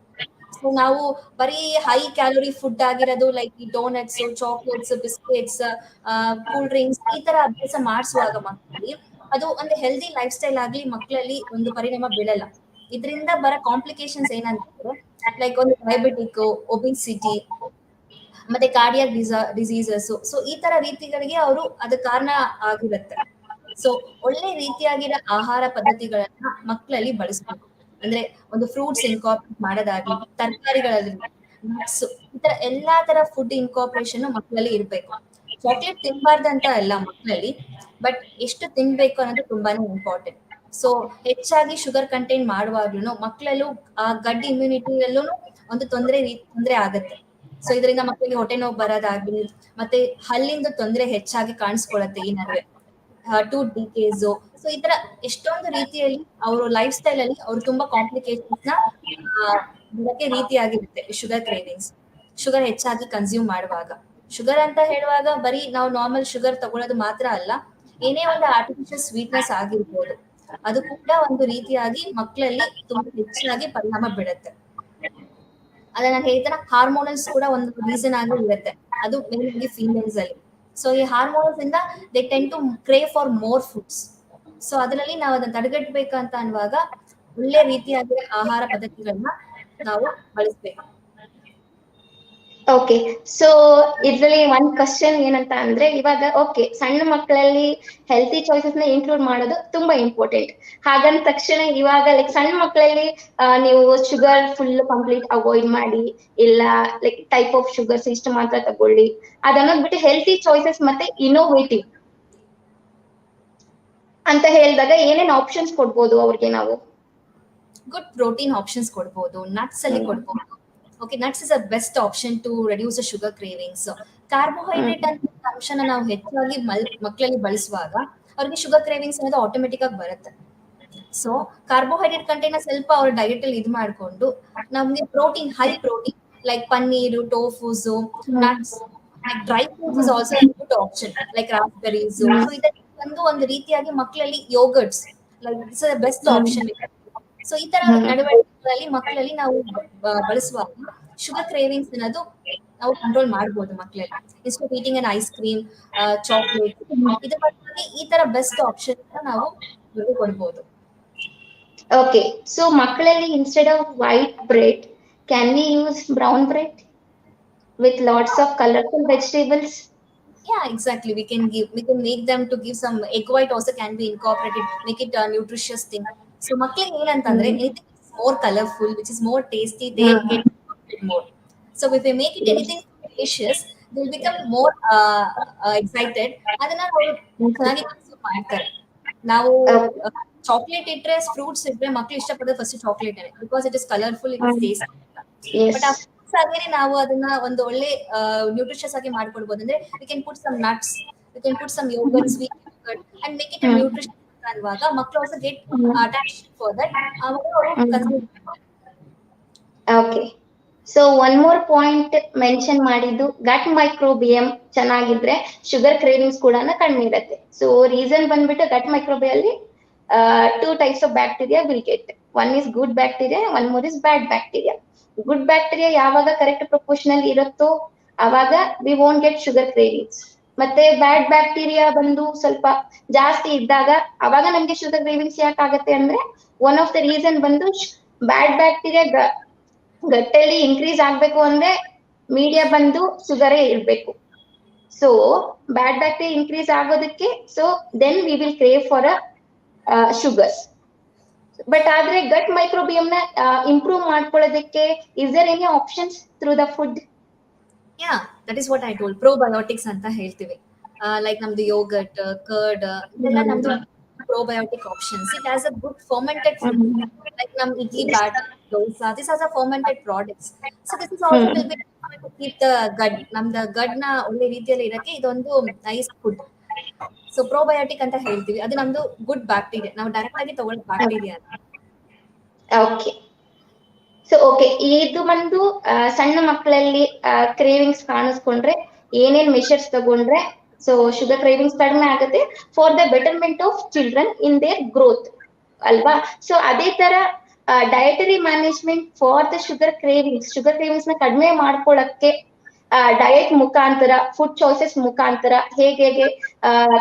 ಸೊ ನಾವು ಬರೀ ಹೈ ಕ್ಯಾಲೋರಿ ಫುಡ್ ಆಗಿರೋದು ಲೈಕ್ ಈ doughnuts, chocolates, biscuits, cool drinks ಈ ತರ ಅಭ್ಯಾಸ ಮಾಡಿಸುವಾಗ ಮಕ್ಕಳಲ್ಲಿ ಅದು ಒಂದು ಹೆಲ್ದಿ ಲೈಫ್ ಸ್ಟೈಲ್ ಆಗ್ಲಿ ಮಕ್ಕಳಲ್ಲಿ ಒಂದು ಪರಿಣಾಮ ಬೀಳಲ್ಲ. ಇದರಿಂದ ಬರೋ ಕಾಂಪ್ಲಿಕೇಶನ್ಸ್ ಏನಂತಂದ್ರೆ ಲೈಕ್ ಒಂದು ಡಯಾಬಿಟಿಕ್, ಒಬಿಸಿಟಿ, ಮತ್ತೆ ಕಾರ್ಡಿಯಾಕ್ ಡಿಸೀಸಸ್. ಸೊ ಈ ತರ ರೀತಿಗಳಿಗೆ ಅವರು ಅದ ಕಾರಣ ಆಗಿರುತ್ತೆ. ಸೊ ಒಳ್ಳೆ ರೀತಿಯಾಗಿರೋ ಆಹಾರ ಪದ್ಧತಿಗಳನ್ನ ಮಕ್ಕಳಲ್ಲಿ ಬಳಸ್ಬೇಕು. ಅಂದ್ರೆ ಒಂದು ಫ್ರೂಟ್ಸ್ ಇನ್ಕಾರ್ಪೊರೇಟ್ ಮಾಡೋದಾಗ್ಲಿ, ತರಕಾರಿಗಳಲ್ಲಿ ನಟ್ಸ್, ಈ ತರ ಎಲ್ಲಾ ತರ ಫುಡ್ ಇನ್ಕಾರ್ಪೊರೇಷನ್ ಮಕ್ಕಳಲ್ಲಿ ಇರ್ಬೇಕು. ಚಾಕ್ಲೇಟ್ ತಿನ್ಬಾರ್ದಂತ ಅಲ್ಲ ಮಕ್ಕಳಲ್ಲಿ, ಬಟ್ ಎಷ್ಟು ತಿನ್ಬೇಕು ಅನ್ನೋದು ತುಂಬಾನೇ ಇಂಪಾರ್ಟೆಂಟ್. ಸೊ ಹೆಚ್ಚಾಗಿ ಶುಗರ್ ಕಂಟೆಂಟ್ ಮಾಡುವಾಗ್ಲೂ ಮಕ್ಕಳಲ್ಲೂ ಗಡ್ ಇಮ್ಯುನಿಟಿಯಲ್ಲೂ ಒಂದು ತೊಂದರೆ ಆಗತ್ತೆ. ಸೊ ಇದರಿಂದ ಮಕ್ಕಳಿಗೆ ಹೊಟ್ಟೆ ನೋವು ಬರೋದಾಗ್ಲಿ, ಮತ್ತೆ ಹಲ್ಲಿಂದ ತೊಂದರೆ ಹೆಚ್ಚಾಗಿ ಕಾಣಿಸ್ಕೊಳತ್ತೆ ಈ ನಡುವೆ, ಟೂತ್ ಡಿಕೇಸ್. ಸೊ ಈ ತರ ಎಷ್ಟೊಂದು ರೀತಿಯಲ್ಲಿ ಅವರು ಲೈಫ್ ಸ್ಟೈಲ್ ಅಲ್ಲಿ ಅವ್ರು ತುಂಬಾ ಕಾಂಪ್ಲಿಕೇಶನ್ಸ್ ನ ಬರೋಕೆ ರೀತಿಯಾಗಿರುತ್ತೆ ಶುಗರ್ ಕ್ರೇವಿಂಗ್ಸ್. ಶುಗರ್ ಹೆಚ್ಚಾಗಿ ಕನ್ಸ್ಯೂಮ್ ಮಾಡುವಾಗ, ಶುಗರ್ ಅಂತ ಹೇಳುವಾಗ ಬರೀ ನಾವು ನಾರ್ಮಲ್ ಶುಗರ್ ತಗೊಳ್ಳೋದು ಮಾತ್ರ ಅಲ್ಲ, ಏನೇ ಒಂದು ಆರ್ಟಿಫಿಷಿಯಲ್ ಸ್ವೀಟ್ನೆಸ್ ಆಗಿರ್ಬೋದು, ಅದು ಕೂಡ ಒಂದು ರೀತಿಯಾಗಿ ಮಕ್ಕಳಲ್ಲಿ ತುಂಬಾ ಹೆಚ್ಚಾಗಿ ಪರಿಣಾಮ ಬೀಳುತ್ತೆ. ಅದೇ ನಾನು ಹೇಳ್ತಾನ ಹಾರ್ಮೋನಲ್ಸ್ ಕೂಡ ಒಂದು ರೀಸನ್ ಆಗಿ ಇರುತ್ತೆ, ಅದು ಮೇನ್ ಆಗಿ ಫೀಮೇಲ್ಸ್ ಅಲ್ಲಿ. ಸೊ ಈ ಹಾರ್ಮೋನ್ಸ್ ಇಂದ they tend to crave for more foods. So ಅದರಲ್ಲಿ ನಾವು ಅದನ್ನ ತಡೆಗಟ್ಟಬೇಕಂತ ಅನ್ನುವಾಗ ಒಳ್ಳೆ ರೀತಿಯಾಗಿ ಆಹಾರ ಪದ್ಧತಿಗಳನ್ನ ನಾವು ಬಳಸ್ಬೇಕು. ಓಕೆ, ಸೊ ಇದ್ರಲ್ಲಿ ಒಂದ್ ಕ್ವಶನ್ ಏನಂತ ಅಂದ್ರೆ, ಇವಾಗ ಓಕೆ ಸಣ್ಣ ಮಕ್ಕಳಲ್ಲಿ ಹೆಲ್ತಿ ಚಾಯ್ಸಸ್ ನ ಇನ್ಕ್ಲೂಡ್ ಮಾಡೋದು ತುಂಬಾ ಇಂಪಾರ್ಟೆಂಟ್. ಹಾಗಂದ ತಕ್ಷಣ ಇವಾಗ ಲೈಕ್ ಸಣ್ಣ ಮಕ್ಕಳಲ್ಲಿ ನೀವು ಶುಗರ್ ಫುಲ್ ಕಂಪ್ಲೀಟ್ ಅವಾಯ್ಡ್ ಮಾಡಿ, ಇಲ್ಲ ಲೈಕ್ ಟೈಪ್ ಆಫ್ ಶುಗರ್ಸ್ ಇಷ್ಟು ಮಾತ್ರ ತಗೊಳ್ಳಿ ಅದನ್ನೋದ್ ಬಿಟ್ಟು ಹೆಲ್ತಿ ಚಾಯ್ಸಸ್ ಮತ್ತೆ ಇನೋವೇಟಿವ್ ಅಂತ ಹೇಳಿದಾಗ ಏನೇನ್ ಆಪ್ಷನ್ಸ್ ಕೊಡ್ಬೋದು ಅವ್ರಿಗೆ ನಾವು? ಗುಡ್ ಪ್ರೋಟೀನ್ ಆಪ್ಷನ್ಸ್ ಕೊಡ್ಬೋದು, ನಟ್ಸ್ ಅಲ್ಲಿ ಕೊಡ್ಬೋದು. Okay, nuts is a best option two reduce the sugar cravings. Carbohydrate ಅಂತ ಅಂಶನ ನಾವು ಹೆಚ್ಚಾಗಿ ಮಕ್ಕಳಲ್ಲಿ ಬಳಸುವಾಗ ಅವ್ರಿಗೆ ಶುಗರ್ ಕ್ರೇವಿಂಗ್ಸ್ ಅನ್ನೋದು ಆಟೋಮೆಟಿಕ್ ಆಗಿ ಬರುತ್ತೆ. ಸೊ ಕಾರ್ಬೋಹೈಡ್ರೇಟ್ ಕಂಟೆಂಟ್ ಸ್ವಲ್ಪ ಅವ್ರ ಡಯಟ್ ಅಲ್ಲಿ ಇದು ಮಾಡ್ಕೊಂಡು ನಮ್ಗೆ protein, high protein like paneer, tofus, nuts, like dry fruits is also good option like raspberries. So ಇದಕ್ಕೆ ಒಂದು ರೀತಿಯಾಗಿ ಮಕ್ಕಳಲ್ಲಿ yogurts like it's best option. So ಈ ತರ ನಡವಳಿಕೆಗಳಲ್ಲಿ ಮಕ್ಕಳಲ್ಲಿ ನಾವು ಬಳಸುವಾಗ ಶುಗರ್ ಕ್ರೇವಿಂಗ್ಸ್ ಅನ್ನೋದು ನಾವು ಕಂಟ್ರೋಲ್ ಮಾಡಬಹುದು ಮಕ್ಕಳಲ್ಲಿ. Instead of eating an ice cream, chocolate, ಇದರ ಬದಲಾಗಿ ಈ ತರ ಬೆಸ್ಟ್ ಆಪ್ಷನ್ ನಾವು ಕೊಡ್ಬೋದು. ಓಕೆ, ಸೊ ಮಕ್ಕಳಲ್ಲಿ instead of white bread can we use brown bread with lots of colourful vegetables? Yeah, exactly. We can make them to give some egg white also can be incorporated, make it a nutritious thing. So ಮಕ್ಕಳಿಗೆ ಏನಂತಂದ್ರೆ anything is more colorful, which is more tasty, they get more. So if we make it anything delicious, they will become more excited. ಅದನ್ನ ಅವರು ಚೆನ್ನಾಗಿ ಕನ್ಸ್ಯೂಮ್ ಮಾಡ್ತಾರೆ. ನಾವು ಚಾಕ್ಲೇಟ್ ಇಟ್ರೆ, ಫ್ರೂಟ್ಸ್ ಇಟ್ರೆ ಮಕ್ಕಳು ಇಷ್ಟಪಡೋದು first chocolate, because it is colourful, it is tasty. But ಹಾಗೇನೆ ನಾವು ಅದನ್ನ ಒಂದು ಒಳ್ಳೆ ನ್ಯೂಟ್ರಿಷಸ್ ಆಗಿ ಮಾಡ್ಕೊಡ್ಬೋದು. ಅಂದ್ರೆ we can put some nuts, we can put some yoghurt, sweet yoghurt and make it a nutrition ಅನ್ನುವಾಗ ಮಕ್ಕಳು also get attached for that. ಆವಾಗ ಅವರು ಕನ್ಸ್ಯೂಮ್ ಮಾಡ್ತಾರೆ. Okay, so one more point mention ಮಾಡಿದ್ದು, ಗಟ್ ಮೈಕ್ರೋಬಿಯಂ ಚೆನ್ನಾಗಿದ್ರೆ ಶುಗರ್ ಕ್ರೇವಿಂಗ್ಸ್ ಕೂಡ ಕಡಿಮೆ ಇರುತ್ತೆ. ಸೊ ರೀಸನ್ ಬಂದ್ಬಿಟ್ಟು ಗಟ್ ಮೈಕ್ರೋಬಿಯಲ್ಲಿ 2 types of bacteria will get. One is good bacteria, one more is bad bacteria. Good bacteria ಯಾವಾಗ ಕರೆಕ್ಟ್ ಪ್ರಪೋರ್ಷನಲ್ ಇರುತ್ತೋ ಅವಾಗ we won't get sugar cravings. ಮತ್ತೆ ಬ್ಯಾಡ್ ಬ್ಯಾಕ್ಟೀರಿಯಾ ಬಂದು ಸ್ವಲ್ಪ ಜಾಸ್ತಿ ಇದ್ದಾಗ ಅವಾಗ ನಮ್ಗೆ ಶುಗರ್ ಕ್ರೇವಿಂಗ್ಸ್ ಯಾಕೆ ಆಗತ್ತೆ ಅಂದ್ರೆ, ಒನ್ ಆಫ್ ದ ರೀಸನ್ ಬಂದು ಬ್ಯಾಡ್ ಬ್ಯಾಕ್ಟೀರಿಯಾ ಗಟ್ಟಲ್ಲಿ ಇನ್ಕ್ರೀಸ್ ಆಗ್ಬೇಕು ಅಂದ್ರೆ ಮೀಡಿಯಾ ಬಂದು ಶುಗರೇ ಇರ್ಬೇಕು. ಸೊ ಬ್ಯಾಡ್ ಬ್ಯಾಕ್ಟೀರಿಯಾ ಇನ್ಕ್ರೀಸ್ ಆಗೋದಕ್ಕೆ, so then we will crave for sugars. But ಆದ್ರೆ ಗಟ್ ಮೈಕ್ರೋಬಿಯಂ ನ ಇಂಪ್ರೂವ್ ಮಾಡ್ಕೊಳ್ಳೋದಕ್ಕೆ is there any options through the food? Yeah, that is what I told, probiotics ಅಂತ ಹೇಳ್ತೀವಿ. ಲೈಕ್ ನಮ್ದು ಯೋಗರ್ಟ್, ಕರ್ಡ್, ಇದೆಲ್ಲ ನಮ್ದು probiotic options. It has a good fermented food, Mm-hmm. like idli Yes. batter, dosa. This has a fermented products. So this is also Hmm. will be to keep the gut. The gut na ಒಳ್ಳೆ ರೀತಿಯಲ್ಲಿ ಇರಕ್ಕೆ ಇದೊಂದು ನೈಸ್ ಫುಡ್. ಸೊ ಪ್ರೋಬಯೋಟಿಕ್ ಅಂತ ಹೇಳ್ತೀವಿ. ಅದು ನಮ್ದು ಗುಡ್ ಬ್ಯಾಕ್ಟೀರಿಯಾ. ನಾವು ಡೈರೆಕ್ಟ್ ಆಗಿ ತಗೊಳ್ಳೋ ಬ್ಯಾಕ್ಟೀರಿಯಾ. ಓಕೆ. ಸೊ ಓಕೆ, ಇದು ಒಂದು ಸಣ್ಣ ಮಕ್ಕಳಲ್ಲಿ ಕ್ರೇವಿಂಗ್ಸ್ ಕಾಣಿಸ್ಕೊಂಡ್ರೆ ಏನೇನ್ ಮೆಷರ್ಸ್ ತಗೊಂಡ್ರೆ ಸೊ ಶುಗರ್ ಕ್ರೇವಿಂಗ್ಸ್ ಕಡಿಮೆ ಆಗುತ್ತೆ for the betterment of children in their growth ಅಲ್ವಾ. ಸೊ ಅದೇ ತರ dietary management for the sugar cravings ನ ಕಡಿಮೆ ಮಾಡ್ಕೊಳಕ್ಕೆ ಡಯಟ್ ಮುಖಾಂತರ, ಫುಡ್ ಚಾಯ್ಸಸ್ ಮುಖಾಂತರ ಹೇಗೆ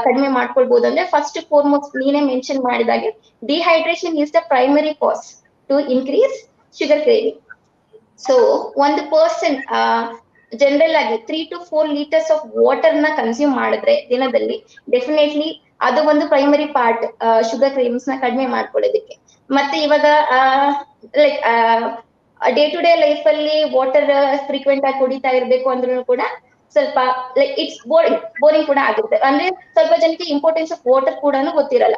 ಕಡಿಮೆ ಮಾಡ್ಕೊಳ್ಬಹುದು ಅಂದ್ರೆ, ಫಸ್ಟ್ ಫಾರ್ಮೋಸ್ಟ್ ನೀನೇ ಮೆನ್ಷನ್ ಮಾಡಿದಾಗೆ dehydration is the primary cause to increase sugar craving. So ಒಂದು ಪರ್ಸನ್ ಜನರಲ್ ಆಗಿ 3 to 4 ಲೀಟರ್ಸ್ ಆಫ್ ವಾಟರ್ ನ ಕನ್ಸ್ಯೂಮ್ ಮಾಡಿದ್ರೆ ದಿನದಲ್ಲಿ, ಡೆಫಿನೆಟ್ಲಿ ಅದು ಒಂದು ಪ್ರೈಮರಿ ಪಾರ್ಟ್ ಶುಗರ್ ಕ್ರೇವಿಂಗ್ಸ್ ನ ಕಡಿಮೆ ಮಾಡ್ಕೊಳ್ಳೋದಕ್ಕೆ. ಮತ್ತೆ ಇವಾಗ like day to day life ಅಲ್ಲಿ ವಾಟರ್ ಫ್ರೀಕ್ವೆಂಟ್ ಆಗಿ ಕುಡಿತಾ ಇರ್ಬೇಕು ಅಂದ್ರೂ ಕೂಡ ಸ್ವಲ್ಪ ಲೈಕ್ ಇಟ್ಸ್ ಬೋರಿಂಗ್ ಕೂಡ ಆಗುತ್ತೆ. ಅಂದ್ರೆ ಸ್ವಲ್ಪ ಜನಕ್ಕೆ ಇಂಪಾರ್ಟೆನ್ಸ್ ಆಫ್ ವಾಟರ್ ಕೂಡ ಗೊತ್ತಿರಲ್ಲ.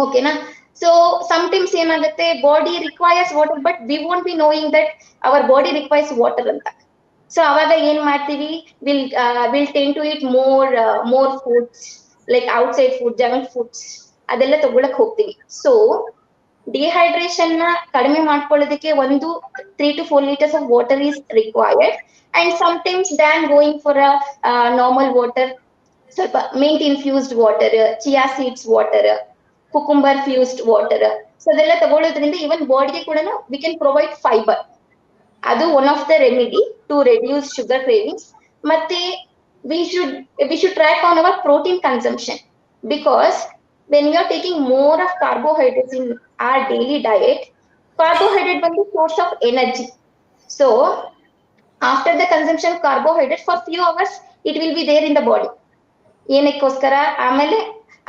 ಓಕೆನಾ. ಸೊ ಸಮ್ಟೈಮ್ಸ್ ಏನಾಗುತ್ತೆ, body requires water but we won't be knowing that our body requires water ಅಂತ. ಸೊ ಅವಾಗ ಏನ್ ಮಾಡ್ತೀವಿ, will tend to eat more foods like outside food, junk foods ಅದೆಲ್ಲ ತಗೊಳಕ್ ಹೋಗ್ತೀವಿ. ಸೊ ಡಿಹೈಡ್ರೇಷನ್ ನ ಕಡಿಮೆ ಮಾಡ್ಕೊಳ್ಳೋದಕ್ಕೆ ಒಂದು 3 to 4 litres of water is required. And sometimes than going for normal water, ಸ್ವಲ್ಪ mint infused water, chia seeds water, cucumber fused water, so ಅದೆಲ್ಲ ತಗೊಳ್ಳೋದ್ರಿಂದ ಇವನ್ ಬಾಡಿಗೆ ಕೂಡ ವಿ ಕ್ಯಾನ್ ಪ್ರೊವೈಡ್ ಫೈಬರ್. ಅದು one of the remedy to reduce sugar cravings. ಮತ್ತೆ we should track on our protein consumption, because when we are taking more of carbohydrates in our daily diet, carbohydrate becomes a source of energy. So after the consumption of carbohydrates for few hours it will be there in the body, ಏನಕ್ಕೋಸ್ಕರ ಆಮೇಲೆ